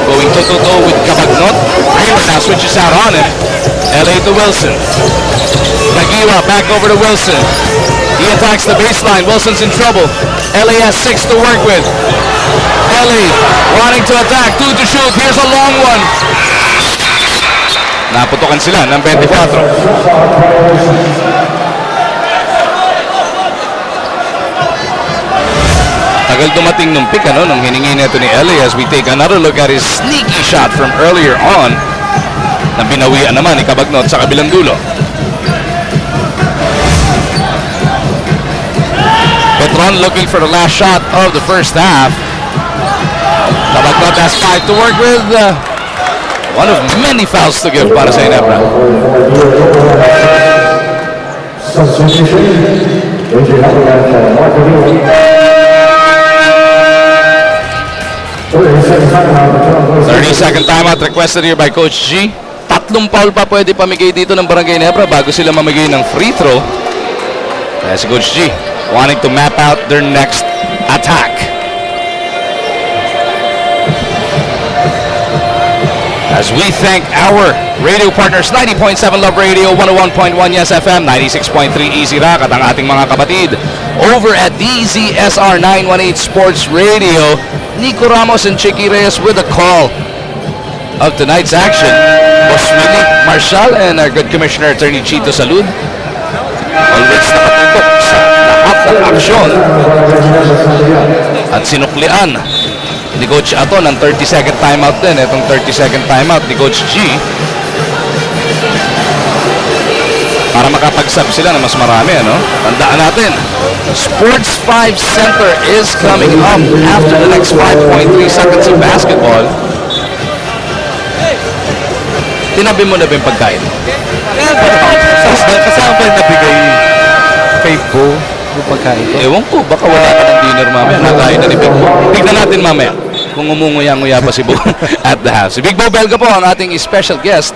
going toe-to-toe with Kabagnot. Kramer now switches out on him. LA to Wilson. Caguioa back over to Wilson. He attacks the baseline. Wilson's in trouble. LA has 6 to work with. LA wanting to attack. 2 to shoot. Here's a long one. Naputokan sila ng 24. Tagal dumating nung pick, nung hiningi nito ni LA, as we take another look at his sneaky shot from earlier on na binawian naman ni Kabagnot sa kabilang dulo. Petron looking for the last shot of the first half. Kabagot has 5 to work with. One of many fouls to give para sa Ginebra. Second timeout requested here by Coach G. Tatlong foul pa pwede pamigay dito ng Barangay Ginebra bago sila mamigay ng free throw. Kaya si Coach G wanting to map out their next attack. As we thank our radio partners, 90.7 Love Radio, 101.1 Yes FM, 96.3 Easy Rock at ang ating mga kapatid over at DZSR 918 Sports Radio. Nico Ramos and Chicky Reyes with a call of tonight's action. Boss Willie Marshall and our good Commissioner Attorney Chito Salud. Always nakatutok sa lahat ng aksyon at sinuklian ni Coach Aton ng 30-second timeout din. Itong 30-second timeout ni Coach G para makapagsab sila na mas marami, ano? Tandaan natin, Sports 5 Center is coming up after the next 5.3 seconds of basketball. Tinabi mo na ba yung pagkain? Kasama ba yung nabigay kay Bo yung pagkain ko? Ewan ko, baka wala ka ng dinner mamaya. Nakain na ni Big Bo. Tignan natin mamaya kung umunguya-nguya pa si Bo at the half. Si Big Bo Belga po ang ating special guest.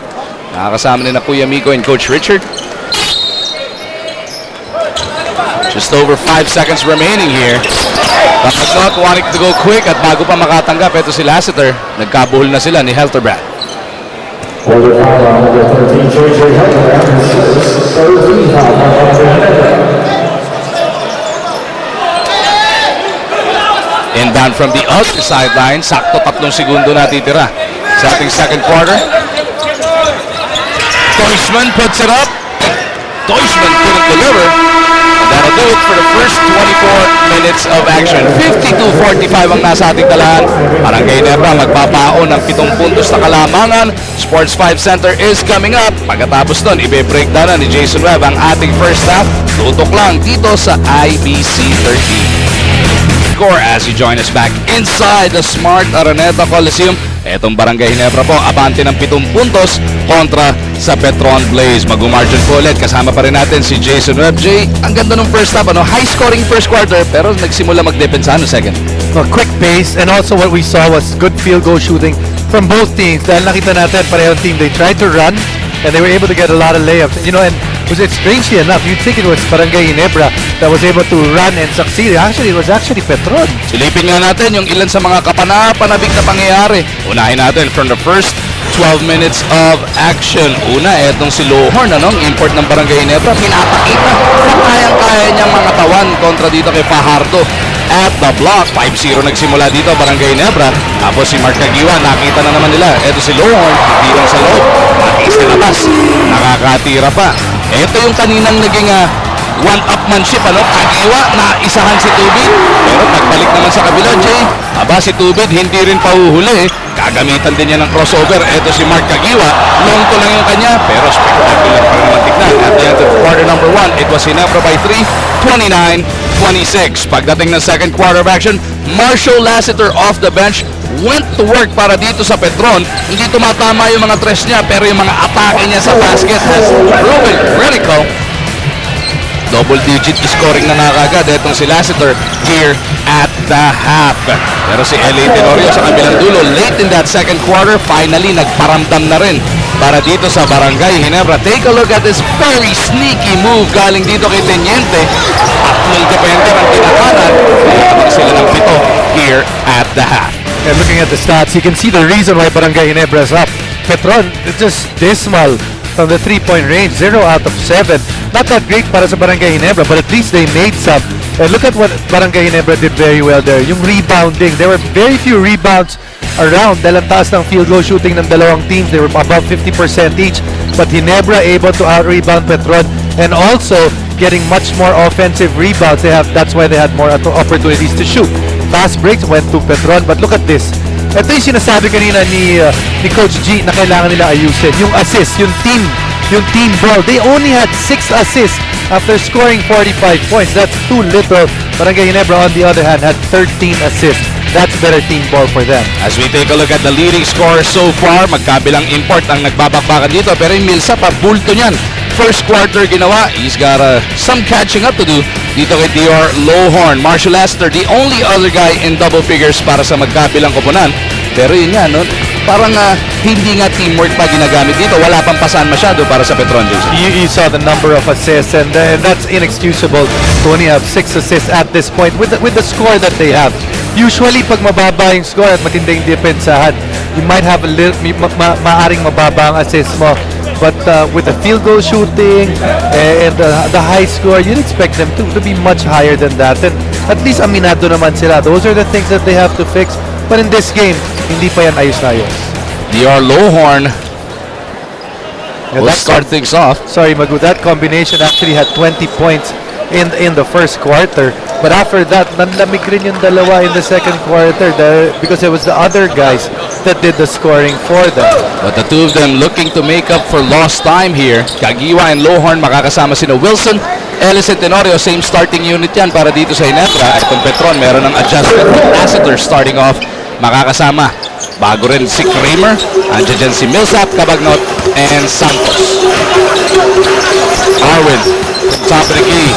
Nakakasama ni na Kuya Miko and Coach Richard. Just over 5 seconds remaining here. Kapagnot wanting to go quick at bago pa makatanggap, ito si Lassiter. Nagkabuhol na sila ni Helterbrand. Inbound from the other sideline. Sakto 3 segundo natitira sa ating second quarter. Toishman puts it up. Toishman couldn't deliver. That'll do it for the first 24 minutes of action. 52-45 ang nasa ating dalahan. Barangay Ginebra magpapaon ng 7 puntos na kalamangan. Sports 5 Center is coming up. Pagkatapos nun, ibe-breakdown na ni Jason Webb ang ating first half. Tutok lang dito sa IBC 13. Score as you join us back inside the Smart Araneta Coliseum. Etong Barangay Ginebra po, abante ng 7 puntos kontra sa Petron Blaze. Mag-margin po ulit. Kasama pa rin natin si Jason Webb. Jay, ang ganda ng first half, ano? High scoring first quarter, pero nagsimula magdepensa no second. Well, quick pace, and also what we saw was good field goal shooting from both teams. Dahil nakita natin, parehong team, they tried to run, and they were able to get a lot of layups. You know, and it's strangely enough, you'd think it was Barangay Ginebra that was able to run and succeed. Actually, it was actually Petron. Silipin nga natin yung ilan sa mga kapanapanabik na pangyayari. Unahin natin from the first 12 minutes of action. Una, etong si Lohorn, anong import ng Barangay Ginebra, pinapakita na kayang-kaya niyang mga tawan kontra dito kay Fajardo. At the block, 5-0 nagsimula dito, Barangay Ginebra. Tapos si Mark Cagiwa, nakita na naman nila. Ito si Lohorn, hindi lang sa loob. Nakis na labas, nakakatira pa. Ito yung kaninang naging one-upmanship, ano? Cagiwa, naisahan si Tubig. Pero pagbalik naman sa kabila, Jay, aba si Tubig, hindi rin pahuhuli. Gagamitan din niya ng crossover. Ito si Mark Cagiwa, longto lang yung kanya, pero spectacular pa rin naman tignan. At the end of quarter number 1, it was Ginebra by 3, 29-26. Pagdating ng second quarter of action, Marshall Lassiter off the bench went to work para dito sa Petron. Hindi tumatama yung mga tres niya, pero yung mga atake niya sa basket has proven critical. Double-digit scoring na nakagad itong si Lassiter here at the half. Pero si L.A. Tenorio sa kabilang dulo, late in that second quarter, finally nagparamdam na rin para dito sa Barangay Ginebra. Take a look at this very sneaky move galing dito kay Teniente. Tatlong defender ang tinakanan. Kaya sila ng 7 here at the half. And looking at the stats, you can see the reason why Barangay Ginebra is up. Petron, it's just dismal from the 3-point range, 0 out of 7. Not that great para sa Barangay Ginebra, but at least they made some. And look at what Barangay Ginebra did very well there. Yung rebounding, there were very few rebounds around dahil ang taas ng field goal shooting ng dalawang teams. They were above 50% each, but Ginebra able to out-rebound Petron and also getting much more offensive rebounds. That's why they had more opportunities to shoot. Fast breaks went to Petron, but look at this. Ito yung sinasabi kanina ni Coach G na kailangan nila ayusin. Yung assist, yung team ball. They only had 6 assists after scoring 45 points. That's too little Barangay Ginebra, on the other hand, had 13 assists. That's better team ball for them. As we take a look at the leading scorer so far, magkabilang import ang nagbabakbakan dito. Pero yung Milsa pa, bulto niyan. First quarter ginawa. He's got some catching up to do dito kay Dior Lohorn. Marshall Lester, the only other guy in double figures para sa magkabilang koponan. Pero yun yan, no? Parang hindi nga teamwork pa ginagamit dito. Wala pang pasan masyado para sa Petron, Jason. You saw the number of assists, and that's inexcusable to only have 6 assists at this point with the score that they have. Usually, pag mababa yung score at matinding depensahan, you might have a little, maaring mababa ang assist mo. But with the field goal shooting and the high score, you'd expect them to be much higher than that. And at least aminado naman sila. Those are the things that they have to fix. But in this game, hindi pa yan ayos na ayos. Dior Lohorn will start things off. Sorry, Magu, that combination actually had 20 points in the first quarter. But after that, nanlamig rin yung dalawa in the second quarter because it was the other guys that did the scoring for them. But the two of them looking to make up for lost time here. Kagiwa and Lohorn makakasama sina Wilson, Ellis and Tenorio. Same starting unit yan para dito sa Ginebra. Itong Petron, meron ng adjustment. Lassiter starting off, makakasama. Bago rin si Kramer. Andiyan dyan si Millsap, Cabagnot, and Santos. Arwin, top of the key.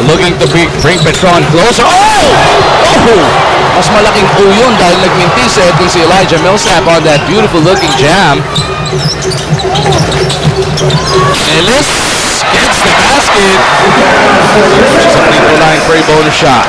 Looking to bring Petron closer. Oh! Mas malaking O yun dahil nagmintis itong si Elijah Millsap on that beautiful looking jam. Ellis gets the basket. She's a free throw line for a bonus shot.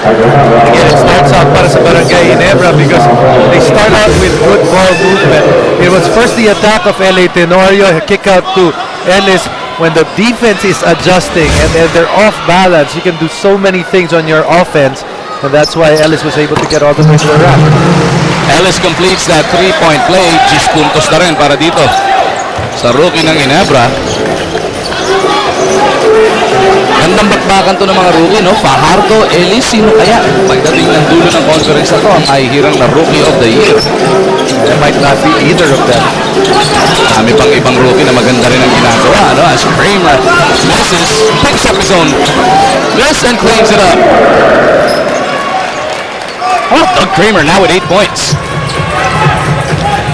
Again, it starts out para sa Barangay Ginebra because they start out with good ball movement. It was first the attack of LA Tenorio, a kick out to Ellis. When the defense is adjusting and they're off balance, you can do so many things on your offense, and that's why Ellis was able to get all the way to the rack. Ellis completes that 3-point play. 10 puntos na rin para dito sa rookie ng Ginebra. Gandang bakbakan to ng mga rookie, no? Fajardo, Ellis, sino kaya? Pagdating ng dulo ng conference na to, ang mahihirang na rookie of the year. It might not be either of them. Kami pang ibang rookie na maganda rin ang ginagawa, no? As Kramer misses, picks up his own miss and cleans it up. Oh, Doug Kramer now with 8 points.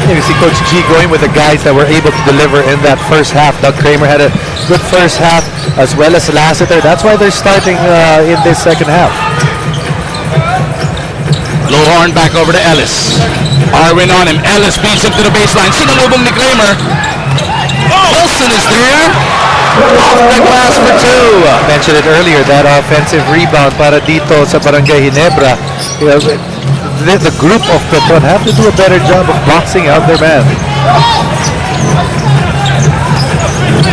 You see Coach G going with the guys that were able to deliver in that first half. Doug Kramer had a good first half as well as Lassiter. That's why they're starting in this second half. Lohorn back over to Ellis. Arwin on him. Ellis beats him to the baseline. Sinalubong ni Kramer. Wilson is there. Off the glass for 2. Mentioned it earlier, that offensive rebound para dito sa Barangay Ginebra. You know, the group of Petron have to do a better job of boxing out their man.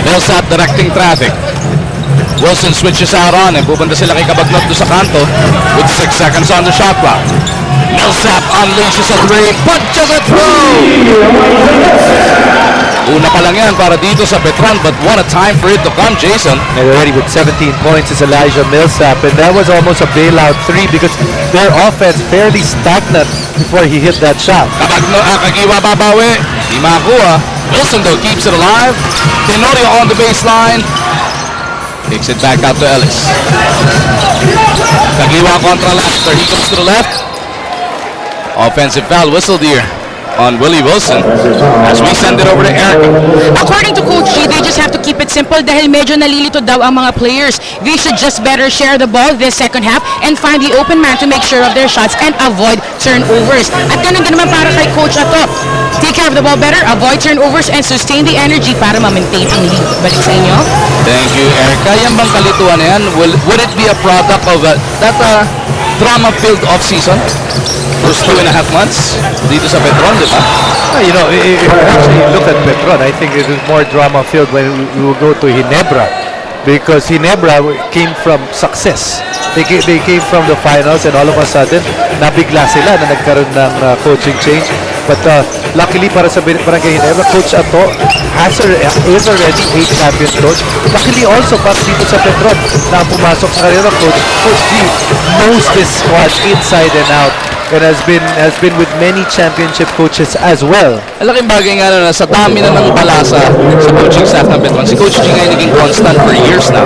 Millsap directing traffic. Wilson switches out on him. Pupunta sila kay Cabagnot doon sa kanto with 6 seconds on the shot clock. Millsap unleashes a 3. Punches a throw! Una pa lang yan para dito sa Petron, but what a time for it to come, Jason. And already with 17 points is Elijah Millsap, and that was almost a bailout 3 because their offense fairly stagnant before he hit that shot. Kagiwa babawi. Di makakuha. Wilson though keeps it alive. Tenorio on the baseline. Kicks it back out to Ellis. Kagiwa kontra Lassiter. He comes to the left. Offensive foul whistled here on Willie Wilson as we send it over to Erica. According to Coach G, they just have to keep it simple dahil medyo nalilito daw ang mga players. They should just better share the ball this second half and find the open man to make sure of their shots and avoid turnovers. At ganun din naman para kay Coach Ato. Take care of the ball better, avoid turnovers, and sustain the energy para ma-maintain ang lead. Balik sa inyo. Thank you, Erica. Yan bang kalituan na yan? Would it be a product of that drama-filled off-season? Those 2.5 months dito sa Petron, di ba? You know, if you actually look at Petron, I think it is more drama-filled when we will go to Ginebra because Ginebra came from success. They came from the finals and all of a sudden, nabigla sila na nagkaroon ng coaching change. But luckily para sa Barangay Ginebra, Coach Ato is already a champion coach. Luckily also para dito sa Petron na pumasok sa kanila, Coach G knows this squad inside and out. and has been with many championship coaches as well. Malaking bagay nga na sa dami na ng balasa sa coaching staff ng Petron. Si Coach G ay naging constant for years now.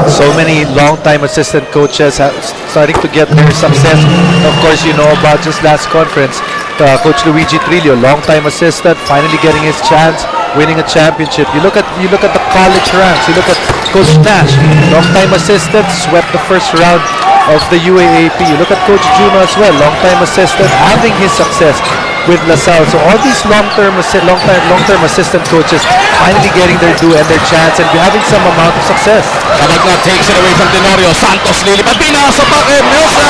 So many long-time assistant coaches starting to get their success. Of course, you know about just last conference, Coach Luigi Trillo, long-time assistant, finally getting his chance, winning a championship. You look at the college ranks. You look at Coach Nash, long-time assistant, swept the first round of the UAAP. You look at Coach Juno as well, long-time assistant, having his success with LaSalle. So all these long-term assistant coaches finally getting their due and their chance and having some amount of success. Kabagna takes it away from Tenorio. Santos lilipad. Pinasa pa kay Milsa.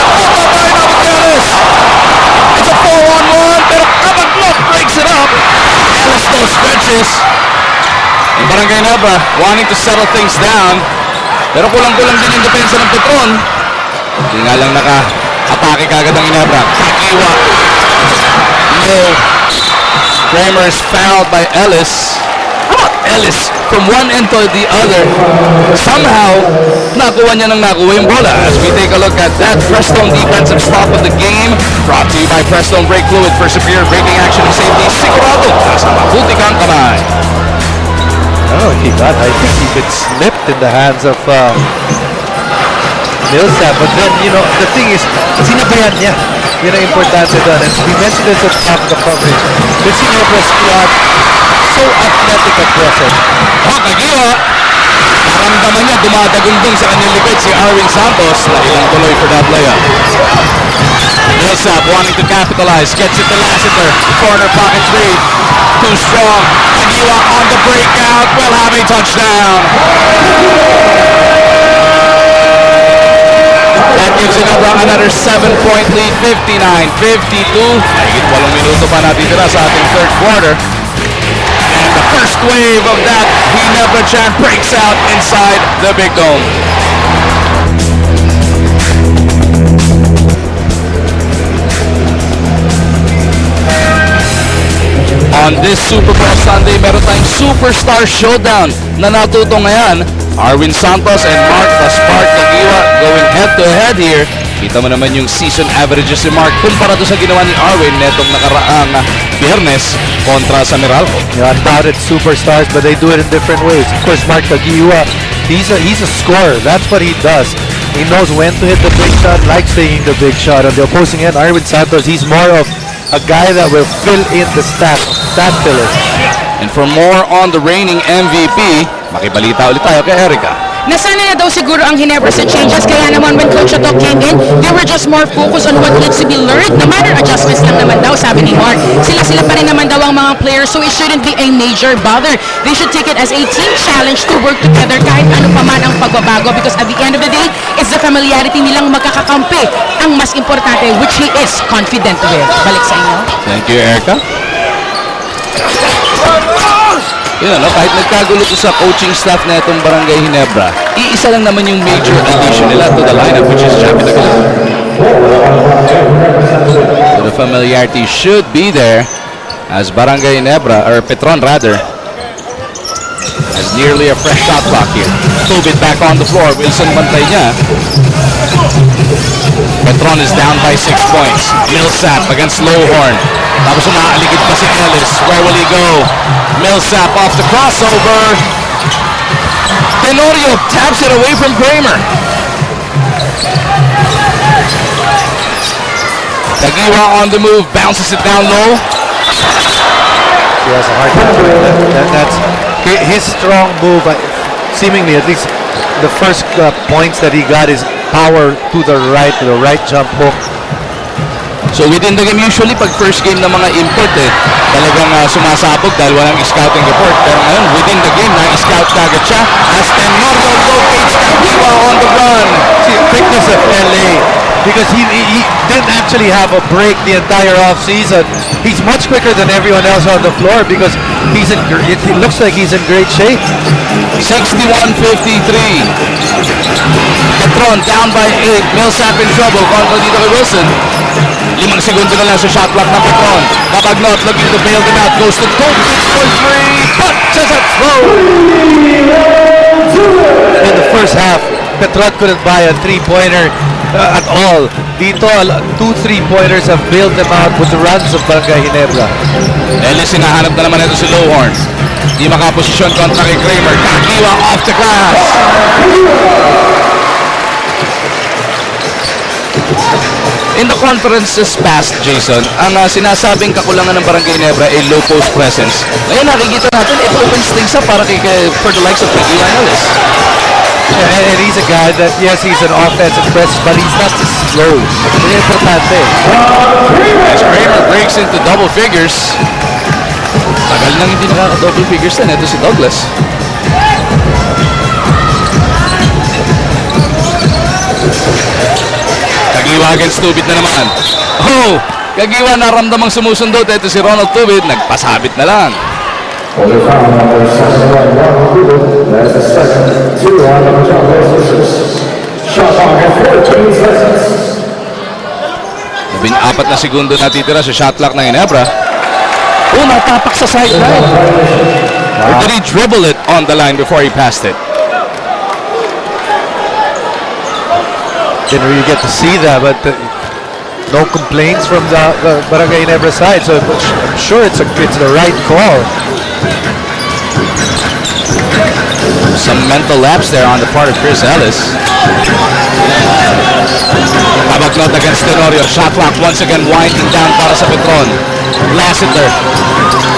It's a 4-on-1 pero Kabagna breaks it up. Ellis still stretches. And Barangay Ginebra wanting to settle things down. Pero kulang-kulang din yung depensa ng Petron. Hindi nga lang naka-atake kagad ang Ginebra. Kakiwa. No. Kramer is fouled by Ellis. How about Ellis from one end to the other? Somehow, nakuha niya yung bola. As we take a look at that Prestone defensive stop of the game, brought to you by Prestone Brake Fluid for superior braking action and safety. Sigurado, nasa mabuti kang kamay. Oh, I think he been slipped in the hands of Millsap. But then, the thing is, sinabayan niya. Yun ang importante doon. And we mentioned this at the top of the coverage. This Ginebra squad, so athletic at present. Kagiwa! Naramdaman niya, dumadagundong sa kanyang likod si Arwin Santos na ilang tuloy for that layup. Millsap wanting to capitalize, gets it to Lassiter. Corner pocket three. Too strong. Kagiwa on the breakout. Will have a touchdown. That gives Ginebra another 7-point lead, 59-52. Mahigit 8 minuto pa natitira sa ating third quarter. And the first wave of that Ginebra chant breaks out inside the Big Dome. On this Super Bowl Sunday, meron tayong Superstar Showdown na natuto ngayon. Arwin Santos and Mark Gaspar Kagiwa going head-to-head here. Kita mo naman yung season averages ni Mark kumpara to sa ginawa ni Arwin netong nakaraang Biyernes kontra sa Meralco. Undoubted superstars, but they do it in different ways. Of course, Mark Kagiwa, he's a scorer. That's what he does. He knows when to hit the big shot, likes taking the big shot. On the opposing end, Arwin Santos, he's more of a guy that will fill in the stat fillers. And for more on the reigning MVP, makibalita ulit tayo kay Erica. Nasanay na daw siguro ang Ginebra sa changes, kaya naman when Coach Ato came in, they were just more focused on what needs to be learned. Na minor adjustments lang naman daw, sabi ni Mark. Sila pa rin naman daw ang mga players, so it shouldn't be a major bother. They should take it as a team challenge to work together kahit ano pa man ang pagbabago, because at the end of the day, it's the familiarity nilang magkakakampi ang mas importante, which he is confident with. Balik sa inyo. Thank you, Erica. Yun, kahit nagkagulo to sa coaching staff na itong Barangay Ginebra, iisa lang naman yung major addition nila to the lineup, which is Chappie Tagalog. So the familiarity should be there as Barangay Ginebra, or Petron rather, has nearly a fresh shot clock here. Tubit back on the floor. Wilson bantay niya. Petron is down by 6 points. Millsap against Lowhorn. Tapos umaaligid pa si Ellis. Where will he go? Millsap off the crossover. Tenorio taps it away from Kramer. Kagiwa on the move, bounces it down low. He has a hard time doing that. That's his strong move. Seemingly, at least the first points that he got is power to the right jump hook. So within the game, usually pag first game ng mga import talagang sumasabog dahil walang scouting report. Pero ngayon, within the game, na-scout kagad siya as Tenorio locates Kagiwa on the run. See, quickness of LA, because he didn't actually have a break the entire offseason. He's much quicker than everyone else on the floor because it looks like he's in great shape. 61-53. Petron down by 8. Millsap in trouble. Kontra dito kay Wilson. 5 segundo na lang sa shot clock ng Petron. Kapagnot looking to bail them out. Goes to Kovic for 3. Punches it throw. In the first half, Petron couldn't buy a three-pointer. at all. Dito, 2 3-pointers have bailed them out with the runs of Barangay Ginebra. Ellis, hinahanap na naman ito si Lowhorn. Di makaposisyon kontra kay Kramer. Kakiwa off the glass. In the conferences past, Jason, ang sinasabing kakulangan ng Barangay Ginebra ay low post presence. Ngayon nakikita natin, it opens things up para for the likes of Kakiwa and Ellis. And he's a guy that, yes, he's an offensive presence, but he's not just slow. It's importante. As Kramer breaks into double figures, tagal nang hindi nakaka-double figures na ito si Douglas. Kagiwa against Tubit na naman. Oh! Kagiwa naramdamang sumusundot. Ito si Ronald Tubit. Nagpasabit na lang. Labing-apat na segundo natitira sa shot clock ng Ginebra. Oh, natapak sa sideline. Or did he dribble it on the line before he passed it? Didn't really get to see that, but no complaints from the Barangay Ginebra side, so I'm sure it's the right call. Some mental lapse there on the part of Chris Ellis. Kabagnot against Tenorio. Shot clock once again winding down para sa Petron. Lassiter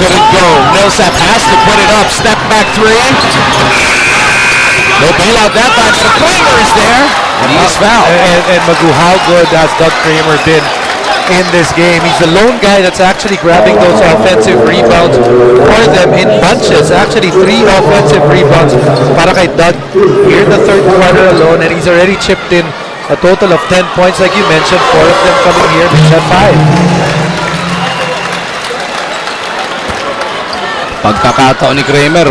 couldn't go. Millsap has to put it up. Step back three. No bailout that time. So Kramer is there. And he's fouled. And Magu, how good has Doug Kramer been in this game? He's the lone guy that's actually grabbing those offensive rebounds for them in bunches. Actually, 3 offensive rebounds para kay Doug here in the third quarter alone, and he's already chipped in a total of 10 points, like you mentioned. 4 of them coming here, at 5. Pagkakataon ni Kramer,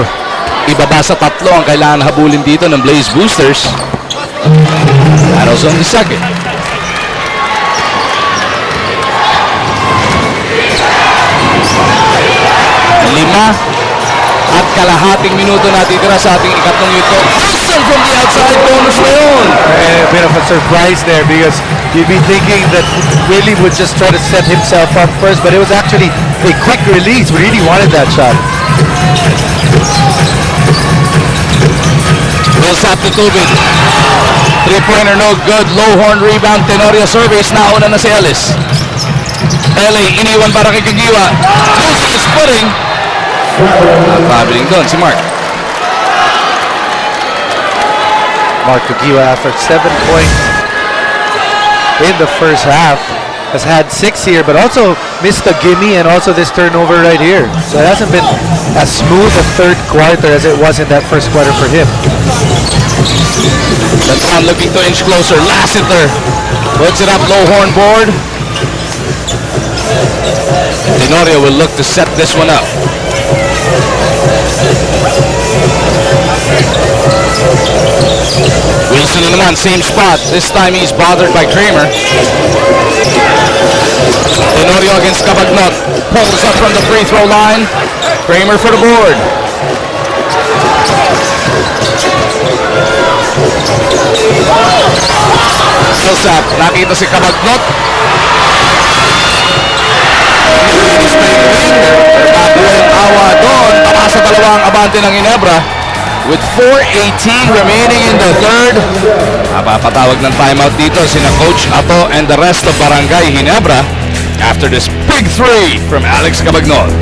ibaba sa 3 ang kailangan habulin dito ng Blaze Boosters. Battles on the second. 5 at kalahating minuto natitira sa ating ikatlong yuto. Wilson from the outside bonus na yun. A bit of a surprise there, because you'd be thinking that Willie would just try to set himself up first, but it was actually a quick release. We really wanted that shot. Millsap to Tubit. 3-pointer no good. Lowhorn rebound. Tenorio service. Nauna na si Ellis. LA iniwan para kay Kagiwa. Losing his footing. Traveling doon si Mark. Mark Kagiwa, after 7 points in the first half, has had 6 here, but also missed a gimme and also this turnover right here. So it hasn't been as smooth a third quarter as it was in that first quarter for him. Petron looking to inch closer. Lassiter puts it up. Lowhorn board. Tenorio will look to set this one up. Wilson na naman, same spot. This time he's bothered by Kramer. Tenorio against Kabagnot. Pulls up from the free throw line. Kramer for the board. Millsap, nakita si Kabagnot. Babuhin awa doon. Tama sa dalawang abante ng Ginebra. With 4:18 remaining in the third. Mapapatawag ng timeout dito sina Coach Ato and the rest of Barangay Ginebra after this big three from Alex Cabagnol.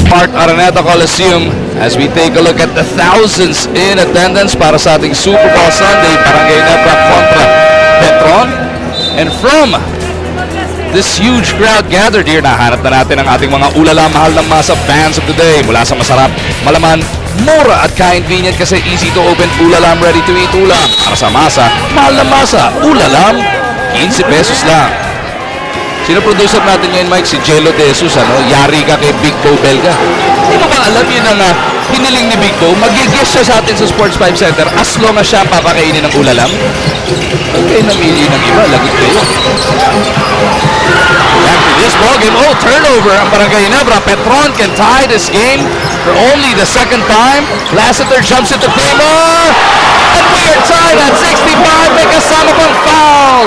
Park Araneta Coliseum as we take a look at the thousands in attendance para sa ating Super Bowl Sunday. Barangay Ginebra kontra Petron. And from this huge crowd gathered here, nahanap na natin ang ating mga ulala mahal ng masa fans of the day. Mula sa masarap, malaman, mura at convenient kasi easy to open ulalam, ready to eat ulam. Para sa masa, mahal ng masa, ulalam, 15 pesos lang. Sino producer natin ngayon, Mike? Si Jello De Jesus, ano? Yari ka kay Big Bo Belga. Hindi mo ba alam yun ang hiniling ni Big Bo? Mag-guest siya sa atin sa Sports 5 Center as long as siya papakainin ng ulalam. Huwag kayo namili ng iba, lagot kayo. After this ballgame, turnover ang Barangay Ginebra. Petron can tie this game for only the second time. Lassiter jumps into Kramer. And we are tied at 65. May kasama pang foul.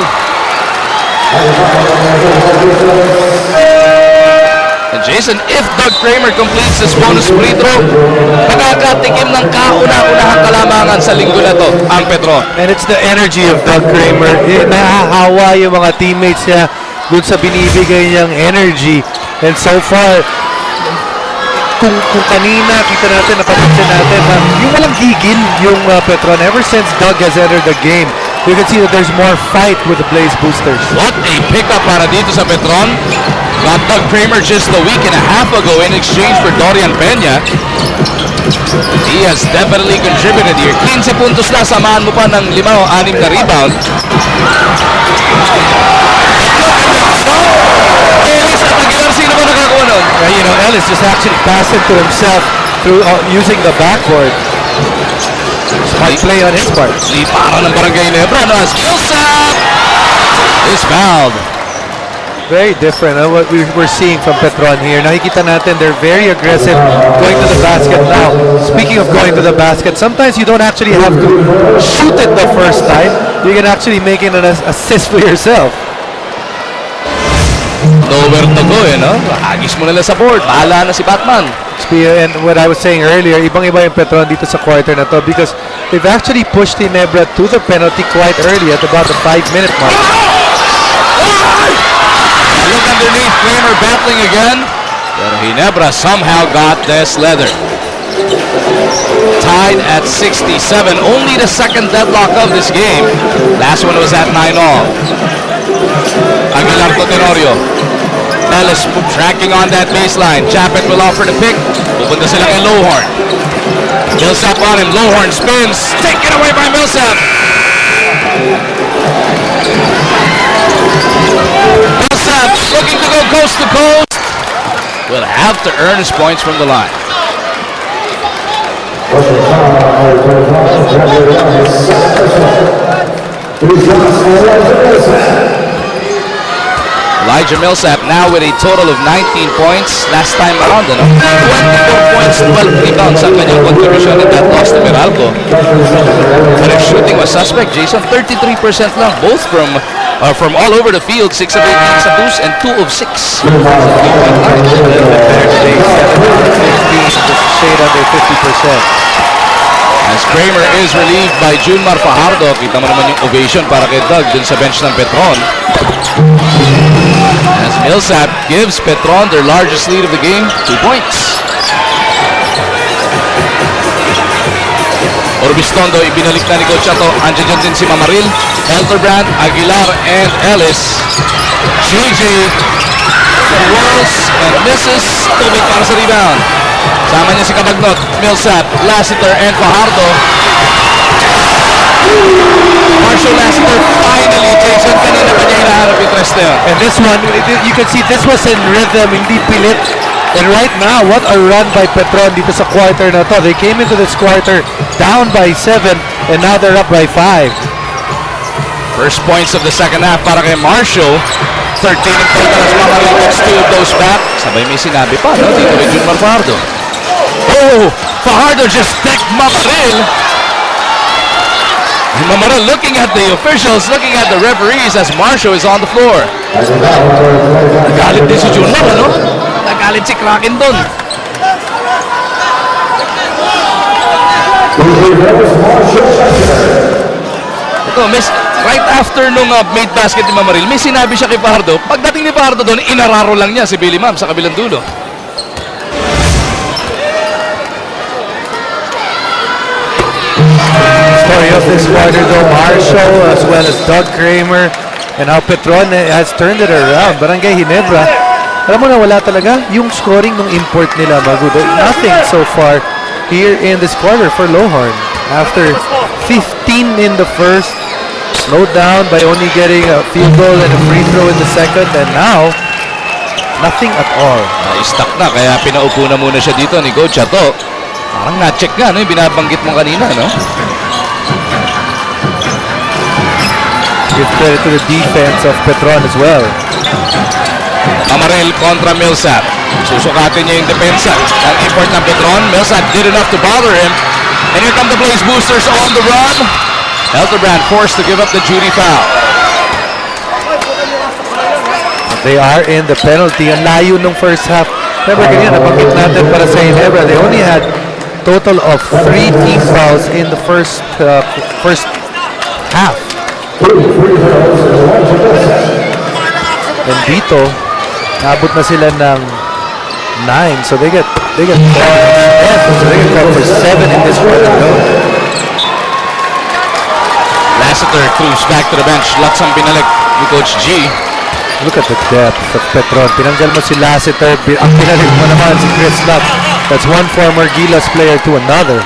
And Jason, if Doug Kramer completes his bonus free throw, makakatikim ng kauna-unahang kalamangan sa linggo na to ang Petron. And it's the energy of Doug Kramer. Nahahawa yung mga teammates niya dun sa binibigay niyang energy. And so far, kung kanina kita natin, napansin natin na yung walang gigil yung Petron. Ever since Doug has entered the game, you can see that there's more fight with the Blaze Boosters. What a pickup para dito sa Petron. Got Doug Kramer just a week and a half ago in exchange for Dorian Peña. He has definitely contributed here. 15 puntos na, samahan mo pa ng 5 o 6 na rebound. Ellis at Aguilar, sino ba nakakuha nun? You know, Ellis just actually passed it to himself through using the backboard. Smart play on his part. Di para ng Barangay Ginebra, no? As Millsap is fouled. Very different what we're seeing from Petron here. Nakikita natin they're very aggressive going to the basket now. Speaking of going to the basket, sometimes you don't actually have to shoot it the first time. You can actually make it an assist for yourself. Nowhere to go, no? Agis mo nila sa board. Bahala na si Batman. And what I was saying earlier, ibang-iba yung Petron dito sa quarter na to because they've actually pushed Ginebra to the penalty quite early at about the 5-minute mark. Look underneath, Kramer battling again. But Ginebra somehow got this leather. Tied at 67. Only the second deadlock of this game. Last one was at 9-all. Aguilar to Tenorio. Ellis tracking on that baseline. Chapet will offer the pick. Pupunta sila kay Lowhorn. Millsap on him. Lowhorn spins. Taken away by Millsap. Millsap looking to go coast to coast. Will have to earn his points from the line. Elijah Millsap now with a total of 19 points. Last time around, 24 points, 12 rebounds ang kanyang contribution in that loss to Meralco. But if shooting was suspect, Jason, 33% lang, both from all over the field. 6 of 8 sa twos and 2 of 6. Shade under 50%. As Kramer is relieved by Junmar Fajardo. Kita mo naman yung ovation para kay Doug dun sa bench ng Petron. As Millsap gives Petron their largest lead of the game, 2 points. Orbistondo, ibinalik na ni Coach Chato. Andiyan dyan din si Mamaril, Elterbrand, Aguilar, and Ellis. JJ whirls and misses. Tubig para sa rebound. Sama niya si Kabagnot, Millsap, Lassiter, and Fajardo. Marshall Lassiter finally, Jason, kanina pa niya hinaharap yung tres na yun. And this one, you can see this was in rhythm, hindi pilit. And right now, what a run by Petron dito sa quarter na to. They came into this quarter down by 7, and now they're up by 5. First points of the second half para kay Marshall. 13 in total as Mamaril gets 2 of those back. Sabay may sinabi pa, no? Dito kay Junmar Fajardo. Oh! Fajardo just decked Mamaril. And Mamaril looking at the officials, looking at the referees as Marshall is on the floor. Nagalit din si Junmar, ano? Nagalit si Kraken doon. Ito, right after nung made basket ni Mamaril, may sinabi siya kay Fajardo. Pagdating ni Fajardo doon, inararo lang niya si Billy Mam sa kabilang dulo. Story of this quarter though, Marshall as well as Doug Kramer, and how Petron has turned it around. Barangay Ginebra, alam mo na wala talaga yung scoring ng import nila, Magudo. Nothing so far here in this quarter for Lowhorn. After 15 in the first, slowed down by only getting a field goal and a free throw in the second, and now nothing at all. Stuck na, kaya pinaupo na muna siya dito ni Coach Chato. Parang na-check nga, no? Yung binabanggit mo kanina, no? Give credit to the defense of Petron as well. Mamaril kontra Millsap. Susukatin niya yung depensa ng import ng Petron. Millsap did enough to bother him. And here come the Blaze Boosters on the run. Elterbrand forced to give up the Judy foul. They are in the penalty. Ang layo nung first half. Remember kanina, nabanggit natin para sa Ginebra, they only had total of 3 team fouls in the first half. And dito, naabot na sila ng 9, so they get 10. So they can cover 7 in this quarter alone. Lassiter cruise back to the bench. Latsang binalik ni Coach G. Look at the depth of Petron. Tinanggal mo si Lassiter. Ang pinalik mo naman si Chris Love. That's one former Gilas player to another.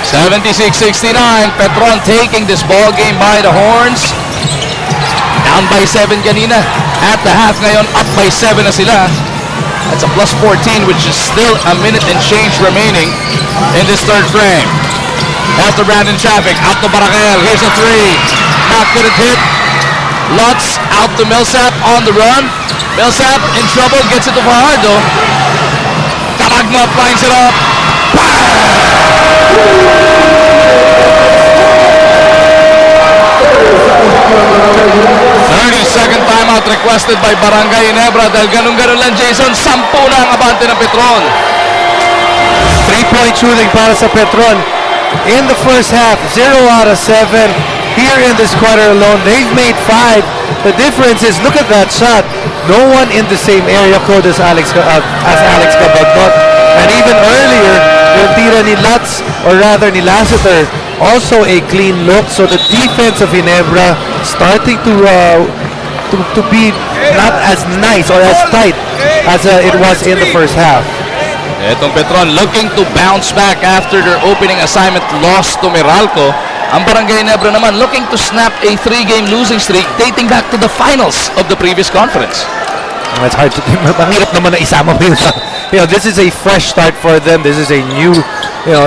76-69. Petron taking this ball game by the horns. Down by 7 kanina. At the half ngayon, up by 7 na sila. That's a plus 14, which is still a minute and change remaining in this third frame. After Brandon traffic, out to Barakel. Here's a 3. Not gonna hit. Lutz out to Millsap on the run. Millsap in trouble, gets it to Fajardo. Tamagnot lines it up. 30-second timeout requested by Barangay Ginebra dahil ganun-ganun lang, Jason. 10 na ang abante ng Petron. 3-point shooting para sa Petron. In the first half, 0 out of 7. Here in this quarter alone, they've made 5. The difference is, look at that shot. No one in the same area code as Alex Cabagnot. And even earlier, yung tira ni Lutz, or rather ni Lassiter, also a clean look. So the defense of Ginebra starting to be not as nice or as tight as it was in the first half. Etong Petron looking to bounce back after their opening assignment loss to Meralco. Ang Barangay Ginebra naman looking to snap a 3-game losing streak dating back to the finals of the previous conference. It's hard to think. Mahirap naman na isama mo yun. This is a fresh start for them. This is a new,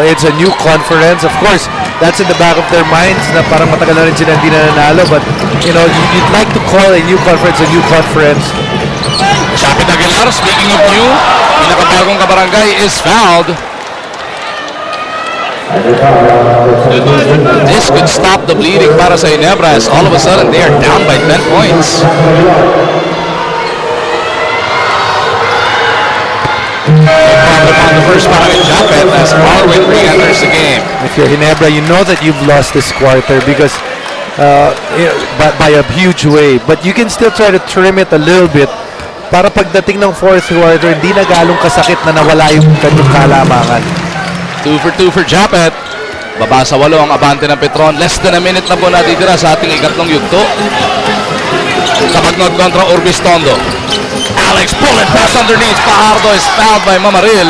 it's a new conference. Of course, that's in the back of their minds na parang matagal na rin sila hindi na nanalo. But, you'd like to call a new conference a new conference. Shapit Aguilar, speaking of new, pinakabagong kabarangay is fouled. This could stop the bleeding para sa Ginebra as all of a sudden they are down by 10 points. On the first para kay Japet as Marwin re-enters the game. If you're Ginebra, you know that you've lost this quarter because by a huge way. But you can still try to trim it a little bit para pagdating ng fourth quarter, hindi na galong kasakit na nawala yung kanyang kalamangan. 2 for 2 for Japet. Baba sa 8 ang abante ng Petron. Less than a minute na po natitira sa ating ikatlong yugto. Cabagnot kontra Urbistondo. Alex pull it pass underneath. Fajardo is fouled by Mamaril.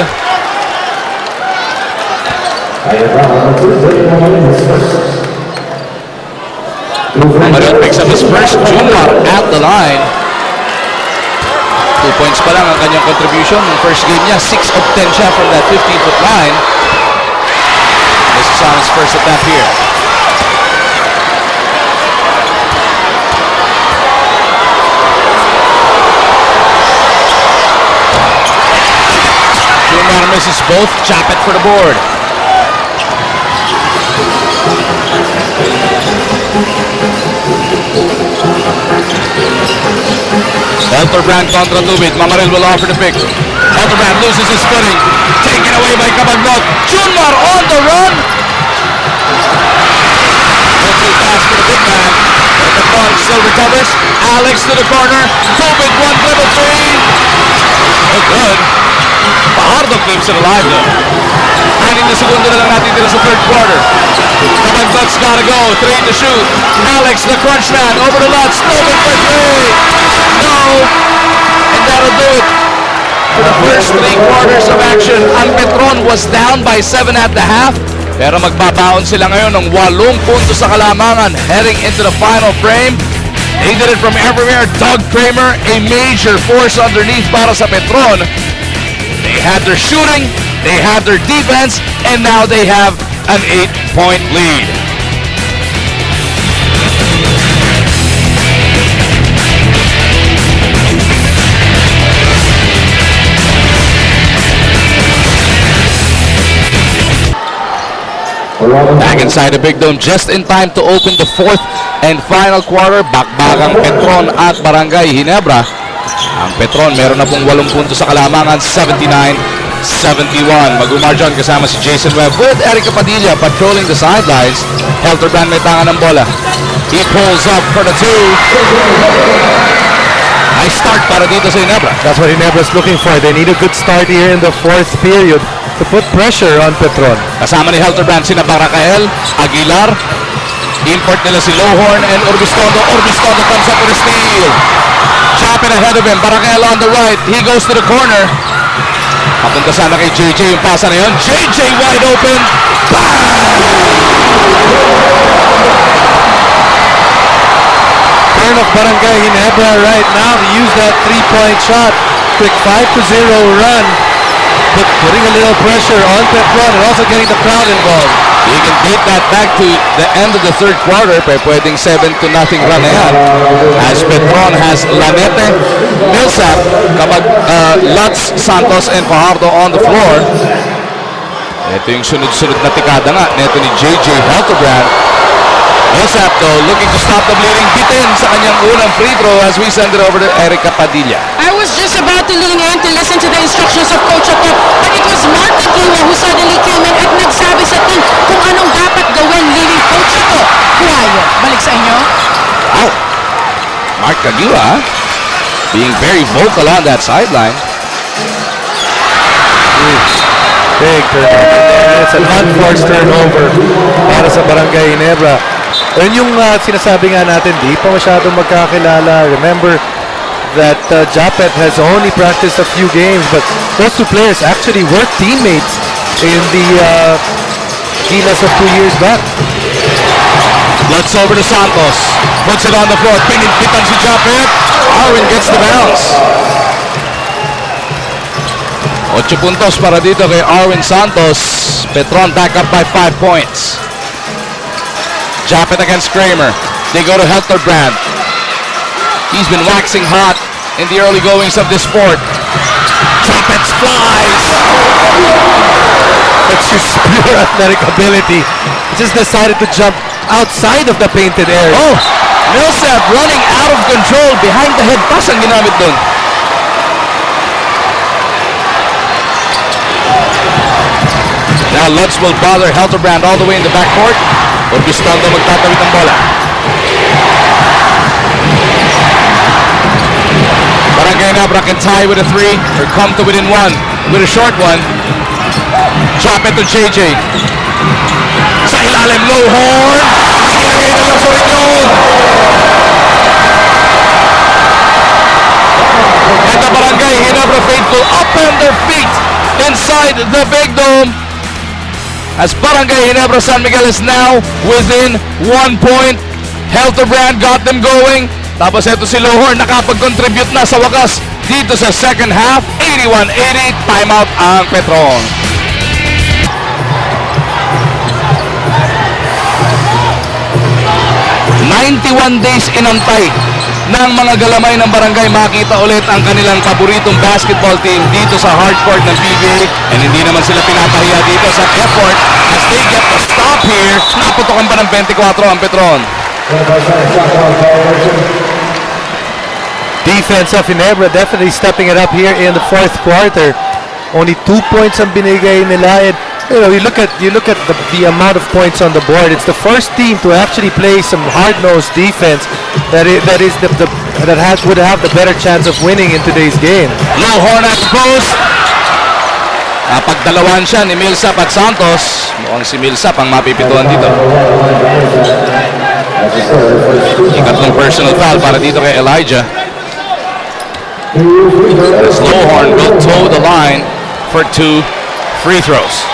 Mamaril picks up his first Junior at the line. 2 points pa lang ang kanyang contribution. Yung first game niya, 6 of 10 siya from that 15-foot line. This is on his first attempt here. Junior misses both. Japet for the board. Elterbrand contra Tubit. Mamaril will offer the pick. Elterbrand loses his footing. Taken away by Cabagnot. Junmar on the run. Little too fast for the big man. But the ball still recovers. Alex to the corner. Tubit 1-3. Oh, good. Fajardo keeps it alive though. 9 na segundo na lang natitira sa third quarter. Cabagnot's gotta go. 3 to shoot. Alex the crunch man over to Lutz. Tubit for 3. No. And that'll do it. For the first 3 quarters of action, ang Petron was down by 7 at the half. Pero magbabaon sila ngayon ng 8 puntos sa kalamangan heading into the final frame. They did it from everywhere. Doug Kramer, a major force underneath para sa Petron. They had their shooting, they had their defense, and now they have an 8-point lead. Back inside the Big Dome just in time to open the fourth and final quarter. Bakbagang Petron at Barangay Ginebra. Ang Petron meron na pong 8 puntos sa kalamangan, 79-71. Mag-umarjan kasama si Jason Webb with Erica Padilla patrolling the sidelines. Helterbrand may tangan ng bola. He pulls up for the 2. Nice start para dito sa Ginebra. That's what Ginebra's looking for. They need a good start here in the fourth period to put pressure on Petron. Kasama ni Helterbrand sina Barakael, Aguilar. Import nila si Lohorn and Urbistondo. Urbistondo comes up with a steal. Chopping ahead of him. Barakael on the right. He goes to the corner. Papunta sana kay JJ yung pasa na yun. JJ wide open. Turn of Barangay Ginebra right now to use that 3-point shot. Quick 5-0 run. But putting a little pressure on Petron and also getting the crowd involved. He can date that back to the end of the third quarter. Pwedeng 7-0 run na yan. As Petron has Lanete, Millsap, Lutz, Santos, and Fajardo on the floor. Ito yung sunod-sunod na tikada nga. Ito ni JJ Helterbrand. Millsap though looking to stop the bleeding. Bitin sa kanyang unang free throw as we send it over to Erica Padilla. I was just about to lean in to listen to the instructions of Coach Otto, but it was Mark Aguila who suddenly came in at nagsabi sa team kung anong dapat gawin, leaving Coach Otto quiet. Balik sa inyo. Wow. Mark Aguila being very vocal on that sideline. Big turnover. It's an unforced turnover para sa Barangay Ginebra. Yun yung sinasabi nga natin, di pa masyadong magkakilala. Remember that Japet has only practiced a few games, but those two players actually were teammates in the Gilas of 2 years back. Lutz over to Santos. Puts it on the floor. Pinimpitan si Japet. Arwin gets the bounce. 8 puntos para dito kay Arwin Santos. Petron back up by 5 points. Japet against Kramer. They go to Helterbrand. He's been waxing hot in the early goings of this sport. Japet flies. That's just pure athletic ability. He just decided to jump outside of the painted area. Oh! Millsap running out of control. Behind the head pass ang ginamit doon. Now Lutz will bother Helterbrand all the way in the backcourt. Urbistondo magtatawid ng bola. Barangay Ginebra can tie with a 3 or come to within 1 with a short one. Chop it to JJ. Sa ilalim, Lohorn. Ilagay na lang sa yun. And the Barangay Ginebra faithful up on their feet inside the Big Dome. As Barangay Ginebra San Miguel is now within 1 point. Helterbrand got them going. Tapos ito si Lohorn nakapag-contribute na sa wakas dito sa second half. 81-80, timeout ang Petron. "91 days inantay ng mga galamay ng barangay makita ulit ang kanilang paboritong basketball team dito sa hardcourt ng PBA, and hindi naman sila pinapahiya dito sa effort as they get the stop here. Naputokan pa ng 24 ang Petron. Defense of Ginebra definitely stepping it up here in the fourth quarter. Only 2 points ang binigay nila. And you look at the amount of points on the board. It's the first team to actually play some hard-nosed defense would have the better chance of winning in today's game. Lohorn at post. Pagdalawan siya ni Millsap at Santos. Mukhang si Millsap ang mapipituan dito. Ikatlong personal foul para dito kay Elijah. As Lohorn will toe the line for 2 free throws.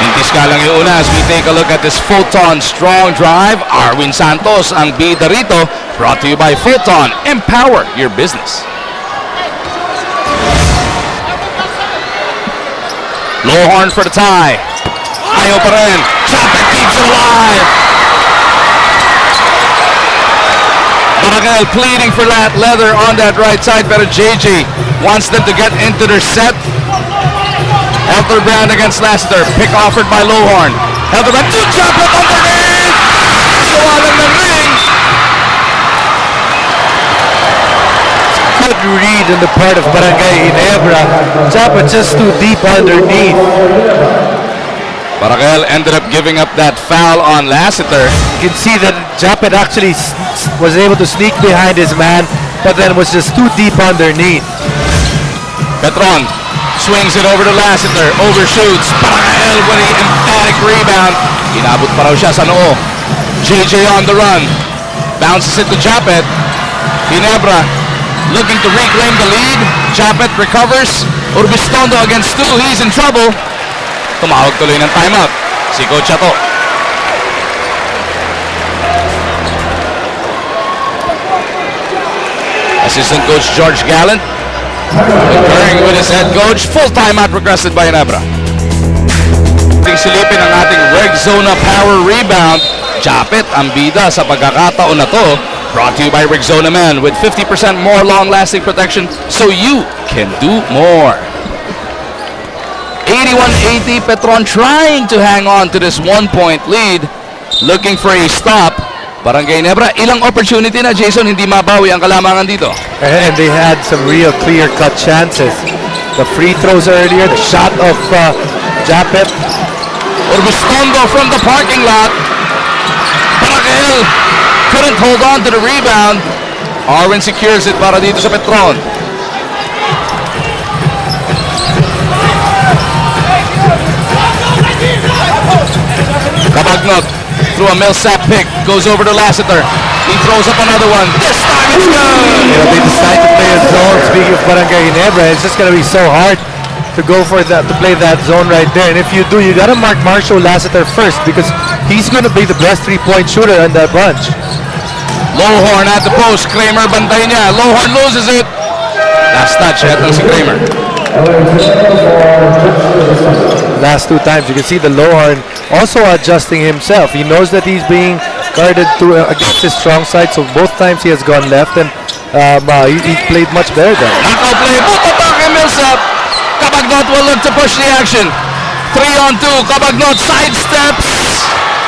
Intis ka lang yung una as we take a look at this Photon strong drive. Arwin Santos ang bida rito. Brought to you by Photon. Empower your business. Lohorn for the tie. Ayaw pa rin. Japet keeps it alive. Barangay pleading for that leather on that right side, pero JJ wants them to get into their set. Helterbrand against Lassiter. Pick offered by Lohorn. Helterbrand to Japet underneath! Gawa lang ng ring. Good read on the part of Barangay Ginebra. Japet just too deep underneath. Barakel ended up giving up that foul on Lassiter. You can see that Japet actually was able to sneak behind his man, but then was just too deep underneath. Petron swings it over to Lassiter. Overshoots. Barakel with an emphatic rebound. Inabot pa raw siya sa noo. JJ on the run. Bounces it to Japet. Ginebra looking to reclaim the lead. Japet recovers. Urbistondo against two. He's in trouble. Tumawag tuloy ng timeout si Coach Chato. Assistant Coach George Gallant concurring with his head coach. Full timeout requested by Ginebra. Silipin ang ating Reg Zona power rebound. Japet ang bida sa pagkakataon na to. Brought to you by Reg Zona Man with 50% more long-lasting protection so you can do more. 81-80, Petron trying to hang on to this 1-point lead. Looking for a stop. Barangay Ginebra, ilang opportunity na, Jason, hindi mabawi ang kalamangan dito. And they had some real clear-cut chances. The free throws earlier, the shot of Japet. Urbistondo from the parking lot. Barakel couldn't hold on to the rebound. Arwin secures it para dito sa Petron. Kabagnot through a Millsap pick, goes over to Lassiter. He throws up another one. This time it's good! You know, they decide to play a zone. Speaking of Barangay Ginebra, it's just going to be so hard to go for that, to play that zone right there. And if you do, you got to mark Marshall Lassiter first because he's going to be the best three-point shooter in that bunch. Lohorn at the post. Kramer bantay niya. Lohorn loses it. Last touch, etong si Kramer. Last two times, you can see the Lohorn also adjusting himself. He knows that he's being guarded against his strong side, so both times he has gone left, and he played much better than him. Knockout play. Butatak and Millsap. Kabagnot will look to push the action. 3-on-2. Kabagnot sidesteps.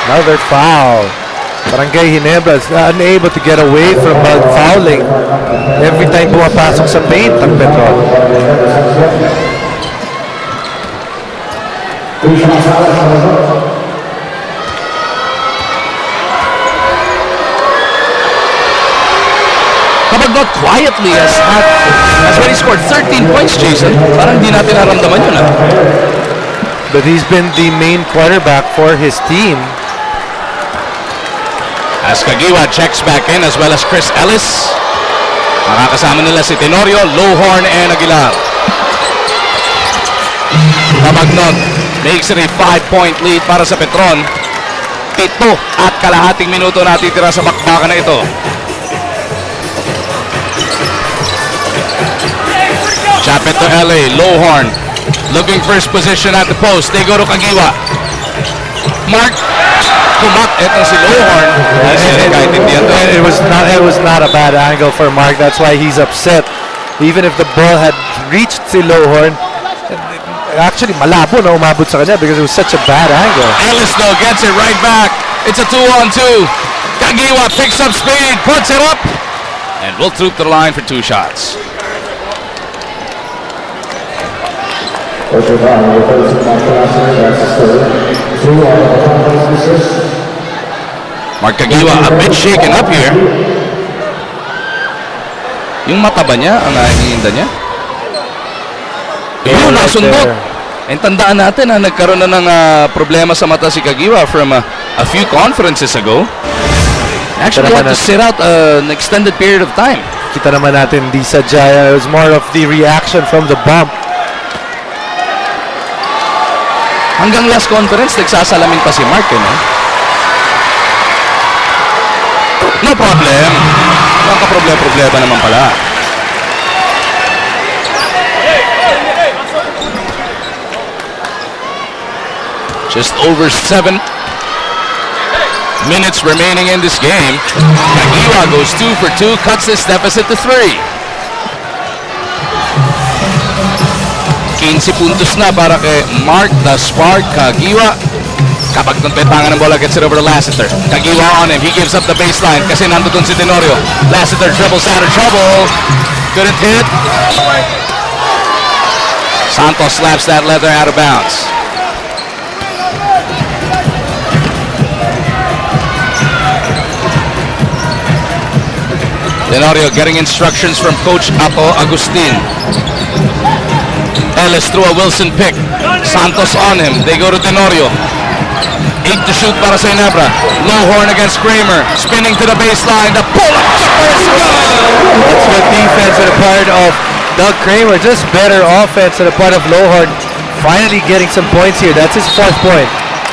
Another foul. Barangay Ginebra is unable to get away from fouling every time pumapasok sa paint ang Petron. Kabagnot quietly has already scored 13 points, Jason. Parang di natin naramdaman yun, ha? But he's been the main quarterback for his team. As Kagiwa checks back in as well as Chris Ellis. Makakasama nila si Tenorio, Lohorn, and Aguilar. Kabagnot makes it a 5-point lead para sa Petron. 7 at kalahating minuto natitira sa bakbakan na ito. Japet to LA, Lohorn looking first position at the post. They go to Kagiwa. Mark Kumak, etong si Lohorn. It was not a bad angle for Mark. That's why he's upset. Even if the ball had reached si Lohorn, actually malabo na umabot sa kanya because it was such a bad angle. Ellis though gets it right back. It's a 2-on-2. Kagiwa picks up speed, puts it up, and will troop to the line for 2 shots. Mark Kagiwa a bit shaken up here. Yung mata ba niya ang hinihinda niya? Yun, nasundot. And tandaan natin na nagkaroon na ng problema sa mata si Kagiwa from a few conferences ago. Actually had to sit out an extended period of time. Kita naman natin, di sadya. It was more of the reaction from the bump. Hanggang last conference, nagsasalamin pa si Mark, no? No problem. Nakaproblema naman pala. Just over 7 minutes remaining in this game. Kagiwa goes 2 for 2, cuts this deficit to 3. 15 puntos na para kay Mark the Spark Kagiwa. Kapag petangan ng bola, gets it over to Lassiter. Kagiwa on him. He gives up the baseline kasi nandun si Tenorio. Lassiter dribbles out of trouble. Couldn't hit. Santos slaps that leather out of bounds. Tenorio getting instructions from Coach Ato Agustin. Ellis through a Wilson pick. Santos on him. They go to Tenorio. 8 to shoot para sa Ginebra. Lowhorn against Kramer. Spinning to the baseline. The pull-up jumper is good! That's good defense on the part of Doug Kramer. Just better offense on the part of Lowhorn. Finally getting some points here. That's his 4th point.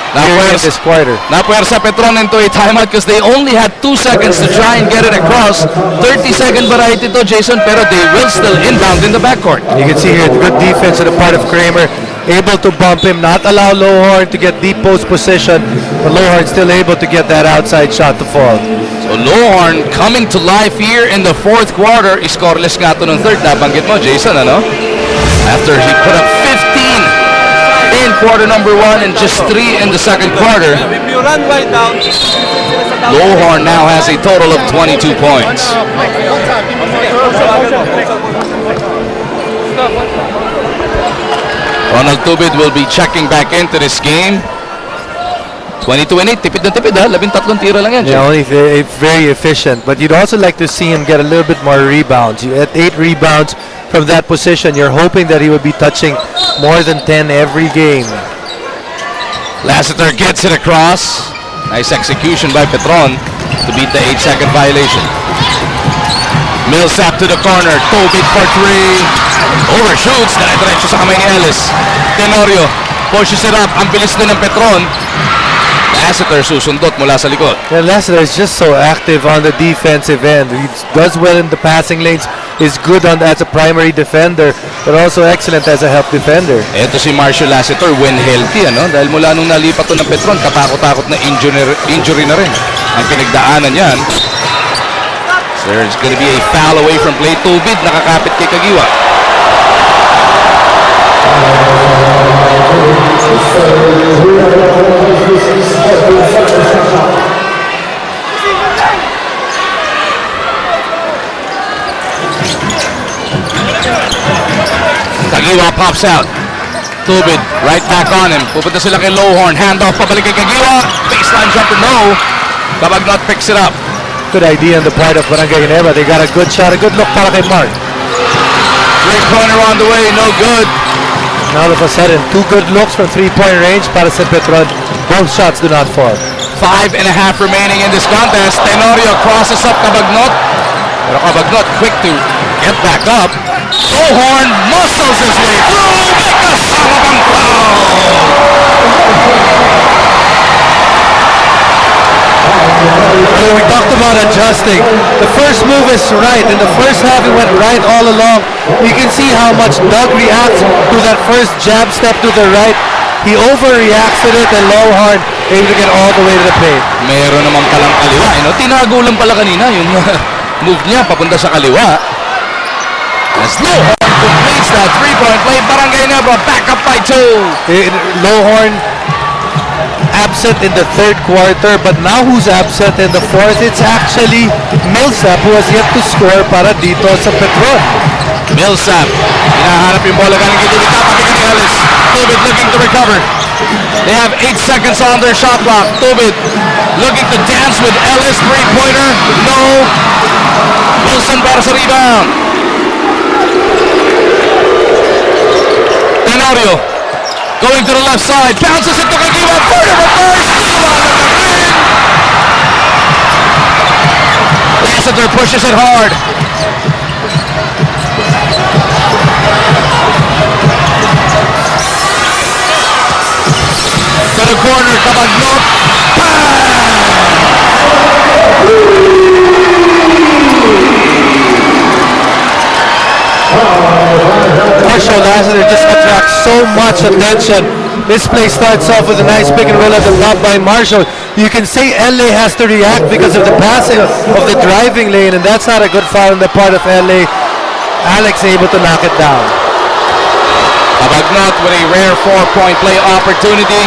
Here in this quarter. Napuwersa Petron into a timeout because they only had 2 seconds to try and get it across. 30-second variety to Jason, pero they will still inbound in the backcourt. You can see here the good defense on the part of Kramer. Able to bump him, not allow Lowhorn to get deep post position, but Lowhorn still able to get that outside shot to fall. So Lowhorn coming to life here in the 4th quarter. Scoreless nga ito ng 3rd. Nabanggit mo, Jason, ano? After he put up 15 in quarter number 1 and just 3 in the 2nd quarter. Lowhorn now has a total of 22 points. Ronald Tubid will be checking back into this game. 22 and 8, tipid na tipid ha, 13 tira lang yan. Yeah, only very efficient, but you'd also like to see him get a little bit more rebounds. You had 8 rebounds from that position. You're hoping that he would be touching more than 10 every game. Lassiter gets it across. Nice execution by Petron to beat the 8-second violation. Millsap to the corner. Tobit for 3. Overshoots. Diretso sa kamay ni Ellis. Tenorio pushes it up. Ang bilis na ng Petron. Lassiter susundot mula sa likod. Yeah, Lassiter is just so active on the defensive end. He does well in the passing lanes. Is good on as a primary defender, but also excellent as a help defender. Ito si Marshall Lassiter, when healthy, ano? Dahil mula nung nalipat to ng Petron, katakot-takot na injury na rin ang pinagdaanan yan. So there's gonna be a foul away from play. Tubid, nakakapit kay Kagiwa. Kagiwa pops out. Tubid, right back on him. Pupunta sila kay Lowhorn. Handoff, pabalik kay Kagiwa. Baseline jumper, no. Kabagnot picks it up. Good idea on the part of Barangay Ginebra. They got a good shot, a good look para kay Mark. Three-pointer on the way, no good. And all of a sudden, 2 good looks from 3-point range para sa Petron. Both shots do not fall. 5.5 remaining in this contest. Tenorio crosses up Kabagnot. Pero Kabagnot quick to get back up. Lowhorn muscles his way through. Kasama pang foul. We talked about adjusting. The first move is right. In the first half, it went right all along. You can see how much Doug reacts to that first jab step to the right. He overreacts to it, and Lowhorn able to get all the way to the paint. Meron naman palang kaliwa. Tinago lang pala kanina yung move niya papunta sa kaliwa. As Lowhorn completes that 3-point play, Barangay Ginebra back up by 2. Lowhorn absent in the 3rd quarter, but now who's absent in the 4th? It's actually Millsap who has yet to score para dito sa Petron. Millsap, hinahanap yung bola galing kay Tubid. Napakita ni Ellis. Tubid looking to recover. They have 8 seconds on their shot clock. Tubid looking to dance with Ellis. 3-pointer, no. Wilson para sa rebound. Tenorio going to the left side, bounces it to Kagiwa, further reverse, Lassiter pushes it hard. To the corner, Kabagnot, Marshall Lassiter just attracts so much attention. This play starts off with a nice pick and roll at the top by Marshall. You can say LA has to react because of the passing of the driving lane, and that's not a good foul on the part of LA. Alex able to knock it down. Cabagnot with a rare 4-point play opportunity.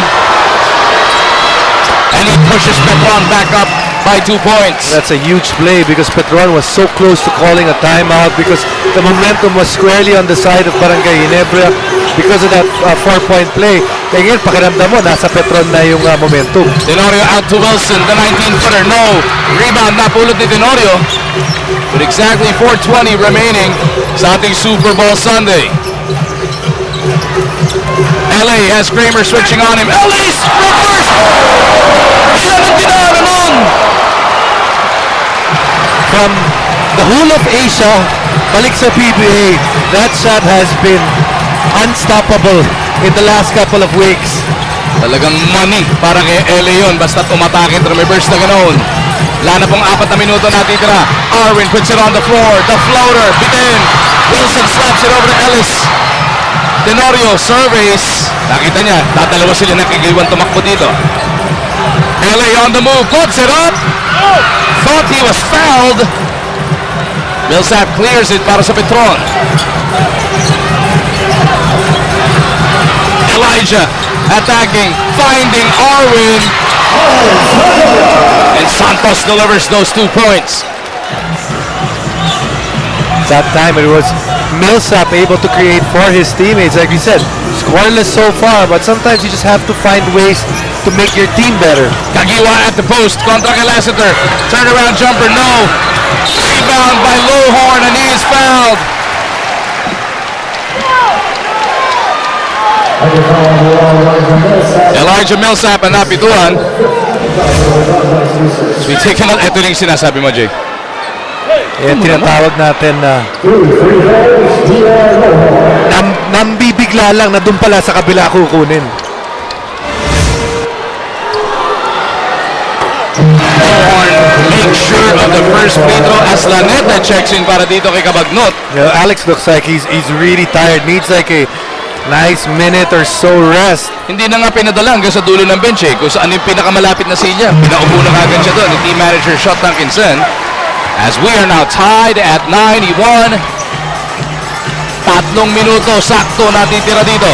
And he pushes Petron back up by 2 points. That's a huge play because Petron was so close to calling a timeout because the momentum was squarely on the side of Barangay Ginebra because of that 4-point play. Kaya ngayon, pakiramdam mo, nasa Petron na yung momentum. Tenorio out to Wilson, the 19-footer, no. Rebound, napulot ni Tenorio. With exactly 4:20 remaining sa ating Super Bowl Sunday. LA has Kramer switching on him. LA's reverse! From the whole of Asia, balik sa PBA, that shot has been unstoppable in the last couple of weeks. Talagang money para kay LA yun. Basta umatake at reverse na ganoon. Wala na pong 4 na minuto natitira. Arwin puts it on the floor. The floater, bitin. Wilson slaps it over to Ellis. Tenorio surveys. Nakita niya, dadalawa sila nakikiliwan tumakbo dito. LA on the move, puts it up. Thought he was fouled. Millsap clears it para sa Petron. Elijah attacking, finding Arwin. And Santos delivers those 2 points. That time it was Millsap able to create for his teammates. Like you said, scoreless so far, but sometimes you just have to find ways to make your team better. Kagiwa at the post, contra kay Lassiter. Turnaround jumper, no. Rebound by Lowhorn and he is fouled. Elijah Millsap ang napituan. So we take another, ito yung sinasabi mo, Jay. Yan tinatawag natin na nambibigla lang na doon pala sa kabila kukunin. Make sure of the first free throw as Laneta checks in para dito kay Cabagnot. You know, Alex looks like he's really tired. Needs like a nice minute or so rest. Hindi na nga pinadala hanggang sa dulo ng bench kung saan yung pinakamalapit na silya. Pinaupo na kagad siya doon ni team manager Shot Duncanson. As we are now tied at 91. 3 minuto sakto natitira dito.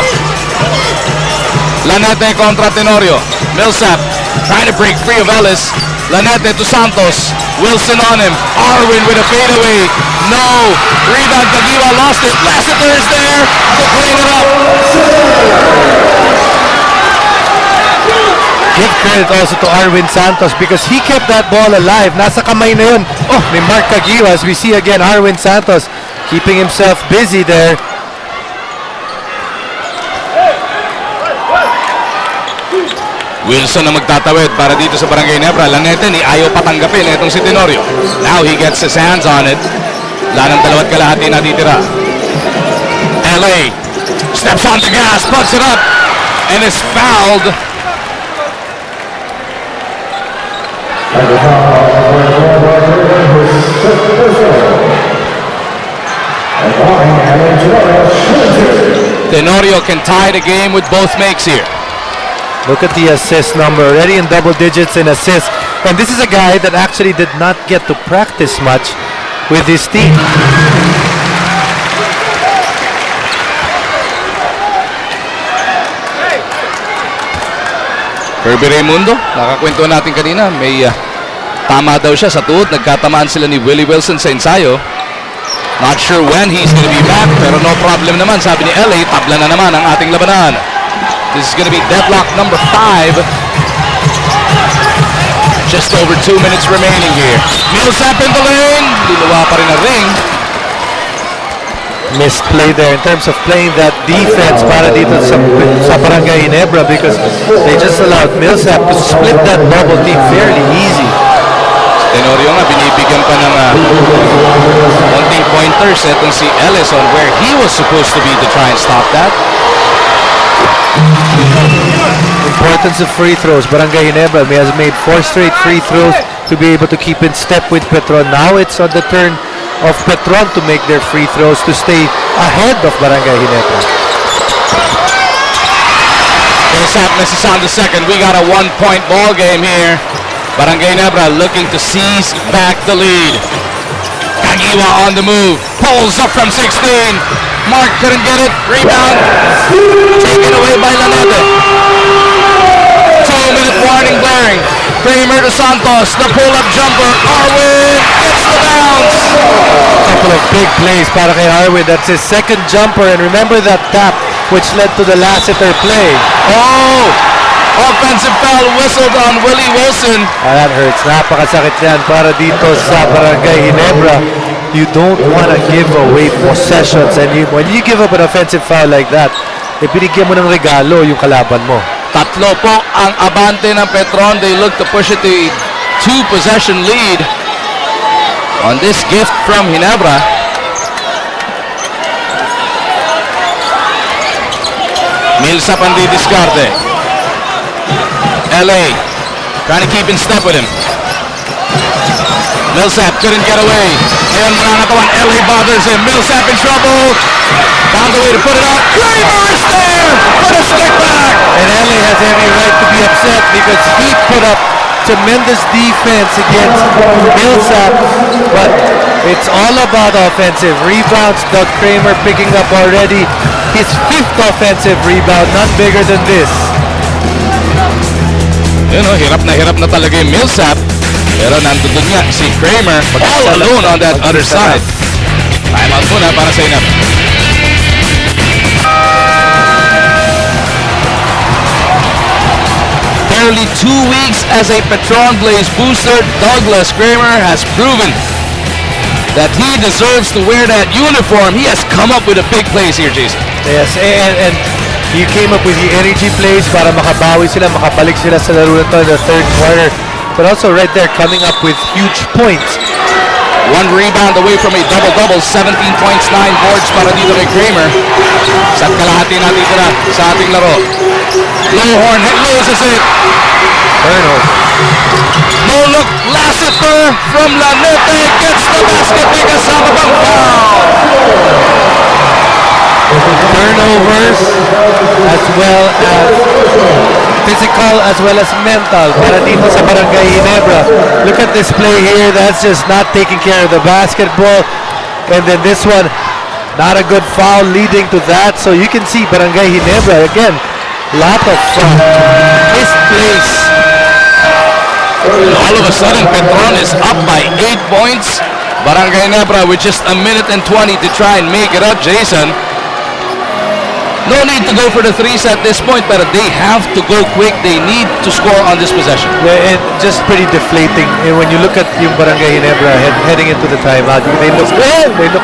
Lanete kontra Tenorio. Millsap trying to break free of Ellis. Lanete to Santos. Wilson on him. Arwin with a fadeaway. No. Rebound. Kagiwa lost it. Lassiter is there to clean it up. Give credit also to Arwin Santos because he kept that ball alive. Nasa kamay na yun. Oh, ni Mark Kagiwa. As we see again, Arwin Santos keeping himself busy there. Wilson na magtatawid para dito sa Barangay Ginebra. Lanete ni ayaw patanggapin itong si Tenorio. Now he gets his hands on it. Wala ng 2 kalahati natitira. LA steps on the gas, puts it up, and is fouled. Tenorio can tie the game with both makes here. Look at the assist number, already in double digits in assists. And this is a guy that actually did not get to practice much with his team. Kirby Raimundo, nakakwento natin kanina, may tama daw siya sa tuhod. Nagkatamaan sila ni Willie Wilson sa ensayo. Not sure when he's gonna be back, pero no problem naman. Sabi ni LA, tabla na naman ang ating labanan. This is gonna be deadlock number 5. Just over 2 minutes remaining here. Millsap in the lane. Luluwa pa rin ang ring. Missed play there in terms of playing that defense para dito sa Barangay Ginebra because they just allowed Millsap to split that bubble team fairly easy. Tenorio nga, binibigyan pa ng konting pointers itong si Ellis on where he was supposed to be to try and stop that. Importance of free throws. Barangay Ginebra has made 4 straight free throws to be able to keep in step with Petron. Now it's on the turn of Petron to make their free throws to stay ahead of Barangay Ginebra. Millsap misses on the second. We got a 1-point ball game here. Barangay Ginebra looking to seize back the lead. Kagiwa on the move. Pulls up from 16. Mark couldn't get it. Rebound. Taken away by Lanete. 2-minute warning blaring. Kramer to Santos. The pull-up jumper. Arwin gets the bounce. Couple of big plays para kay Arwin. That's his second jumper. And remember that tap which led to the Lassiter play. Oh! Offensive foul whistled on Willie Wilson. That hurts. Napakasakit yan para dito sa Barangay Ginebra. You don't want to give away possessions. And when you give up an offensive foul like that, binigyan mo ng regalo yung kalaban mo. Tatlo po ang abante ng Petron. They look to push it to a 2-possession lead on this gift from Ginebra. Millsap ang didiskarte. LA trying to keep in step with him. Millsap couldn't get away. Ngayon mananakawan. LA bothers him. Millsap in trouble. Found a way to put it up. Kramer is there for the stick back. And LA has every right to be upset because he put up tremendous defense against Millsap. But it's all about offensive rebounds. Doug Kramer picking up already his 5th offensive rebound. None bigger than this. You know, hirap na talaga yung Millsap. Pero nandun nga si Kramer all alone on that other side. Time out muna para sa inap. Barely 2 weeks as a Petron Blaze booster, Douglas Kramer has proven that he deserves to wear that uniform. He has come up with a big plays here, Jason. Yes, and you came up with the energy plays para makabawi sila, makabalik sila sa laro na to in the third quarter. But also right there coming up with huge points. 1 rebound away from a double-double, 17 points, 9 boards para dito kay Kramer. Sa kalahati natin ito na sa ating laro. Lowhorn loses it. Turnover. No look, Lassiter from Lanete gets the basket. May kasama pang foul. Turnovers as well as physical as well as mental para dito sa Barangay Ginebra. Look at this play here. That's just not taking care of the basketball. And then this one, not a good foul leading to that. So you can see Barangay Ginebra again, lot of misplays. All of a sudden, Petron is up by 8 points. Barangay Ginebra with just 1 minute and 20 to try and make it up, Jason. No need to go for the threes at this point, but they have to go quick. They need to score on this possession. Yeah, and just pretty deflating. And when you look at yung Barangay Ginebra heading into the timeout, they look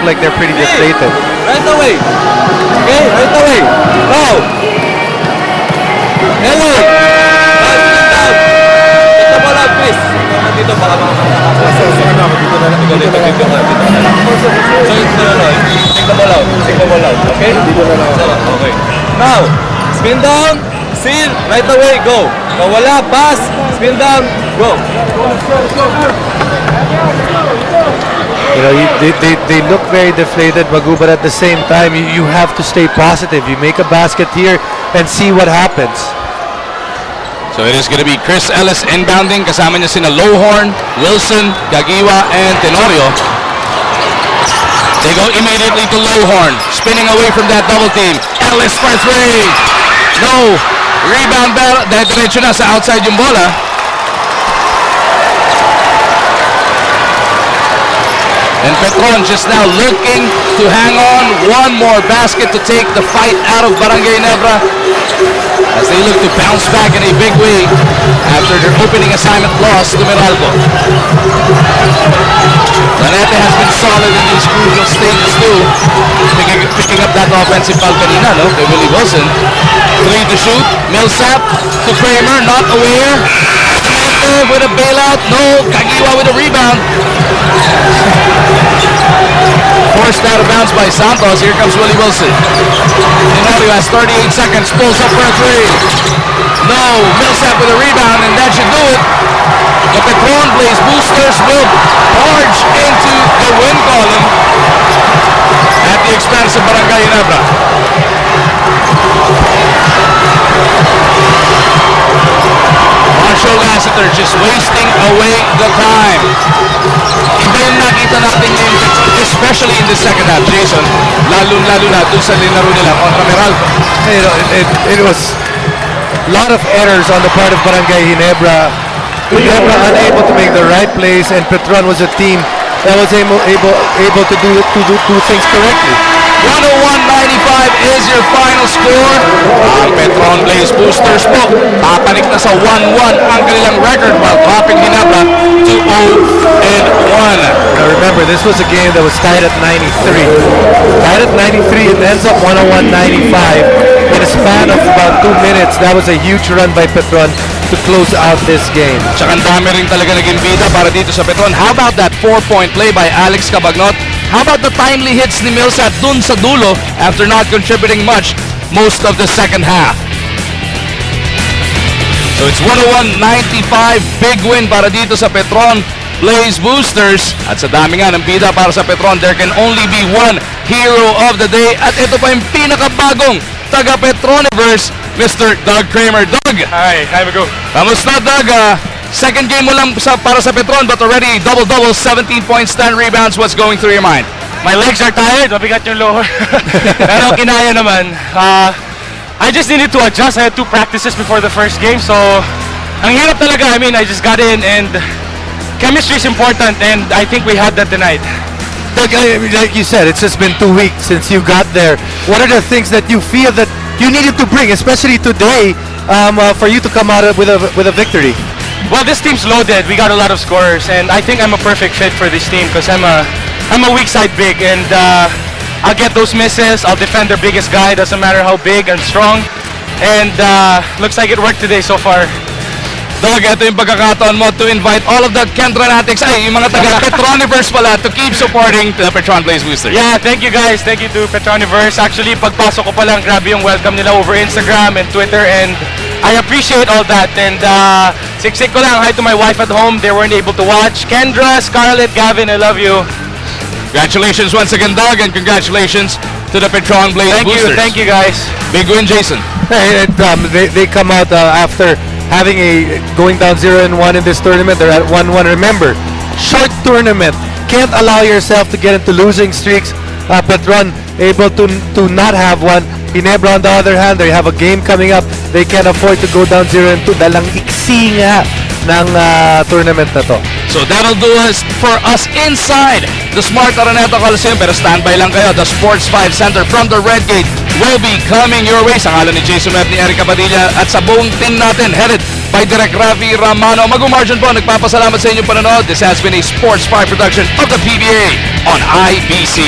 like they're pretty deflated. Right away. Okay, right away. Now. Hello. Sit down. Take the ball out, please. Dito baka dito. So take the ball out. Take the ball out. Okay? Okay. Now, spin down, seal, right away, go. Nawala, pass, spin down, go. You know, they look very deflated, Magu, but at the same time, you have to stay positive. You make a basket here and see what happens. So it is going to be Chris Ellis inbounding. Kasama niya sina Lowhorn, Wilson, Gagiwa, and Tenorio. They go immediately to Lowhorn. Spinning away from that double team. Ellis for 3. No. Rebound ball. Dahil diretso na sa outside yung bola. And Petron just now looking to hang on. One more basket to take the fight out of Barangay Ginebra as they look to bounce back in a big way after their opening assignment loss to Meralco. Lanete has been solid in these crucial stages too. Picking up that offensive foul kanina, no? Kay Willie Wilson. 3 to shoot. Millsap to Kramer, not aware. Lanete with a bailout. No. Gagiwa with a rebound. Forced out of bounds by Santos. Here comes Willie Wilson. Tenorio has 38 seconds. Pulls up for a 3. No. Millsap with a rebound, and that should do it. The Petron Blaze boosters will barge into the win column at the expense of Barangay Ginebra. Marshall Lassiter just wasting away the time. Iba yung nakita natin ngayon, especially in the second half, Jason. Lalo lalong-lalo na dun sa linaro nila kontra Meralco. You know, it was a lot of errors on the part of Barangay Ginebra. Ginebra unable to make the right plays, and Petron was a team that was able to do things correctly. 101-95 is your final score. Ang Petron Blaze Boosters po, papanik na sa 1-1 ang kanilang record while dropping Ginebra to 0-1. Now remember, this was a game that was tied at 93. Tied at 93, it ends up 101-95. In a span of about 2 minutes, that was a huge run by Petron to close out this game. Tsaka ang dami rin talaga naging bida para dito sa Petron. How about that 4-point play by Alex Cabagnot? How about the timely hits ni Milsat dun sa dulo after not contributing much most of the second half? So it's 101-95, big win para dito sa Petron Blaze Boosters. At sa dami nga ng bida para sa Petron, there can only be one hero of the day. At ito pa yung pinakabagong taga-Petroniverse, Mr. Doug Kramer. Doug! Hi, we go. Kamusta, Doug? Second game mo lang para sa Petron, but already double-double, 17 points, 10 rebounds. What's going through your mind? My legs are tired, mabigat yung lower. Pero kinaya naman. I just needed to adjust. I had 2 practices before the first game, so ang hirap talaga. I mean, I just got in, and chemistry is important, and I think we had that tonight. Doug, like you said, it's just been 2 weeks since you got there. What are the things that you feel that you needed to bring, especially today, for you to come out with a victory? Well, this team's loaded. We got a lot of scorers, and I think I'm a perfect fit for this team because I'm a weak side big, and I'll get those misses. I'll defend their biggest guy. Doesn't matter how big and strong. And looks like it worked today so far. Doug, ito yung pagkakataon mo to invite all of the Kendranatics, yung mga taga-Petroniverse pala, to keep supporting the Petron Blaze Boosters. Yeah, thank you guys. Thank you to Petroniverse. Actually, pagpasok ko pa lang, grabe yung welcome nila over Instagram and Twitter, and I appreciate all that. And siksik ko lang, hi to my wife at home. They weren't able to watch. Kendra, Scarlett, Gavin, I love you. Congratulations once again, Doug, and congratulations to the Petron Blaze Boosters. Thank you guys. Big win, Jason. Hey, they come out after having going down 0-1 in this tournament. They're at 1-1. Remember, short tournament. Can't allow yourself to get into losing streaks. Petron able to not have one. Ginebra on the other hand, they have a game coming up. They can't afford to go down 0-2. Dalang iksi nga ng tournament na to. So that'll do us for us inside the Smart Araneta Coliseum. Pero standby lang kayo. The Sports 5 Center from the Red Gate will be coming your way. Sa ngalan ni Jason Webb, ni Erica Padilla, at sa buong team natin, headed by Direk Rafi Ramano. Mag-umargin po, nagpapasalamat sa inyong panonood. This has been a Sports 5 production of the PBA on IBC.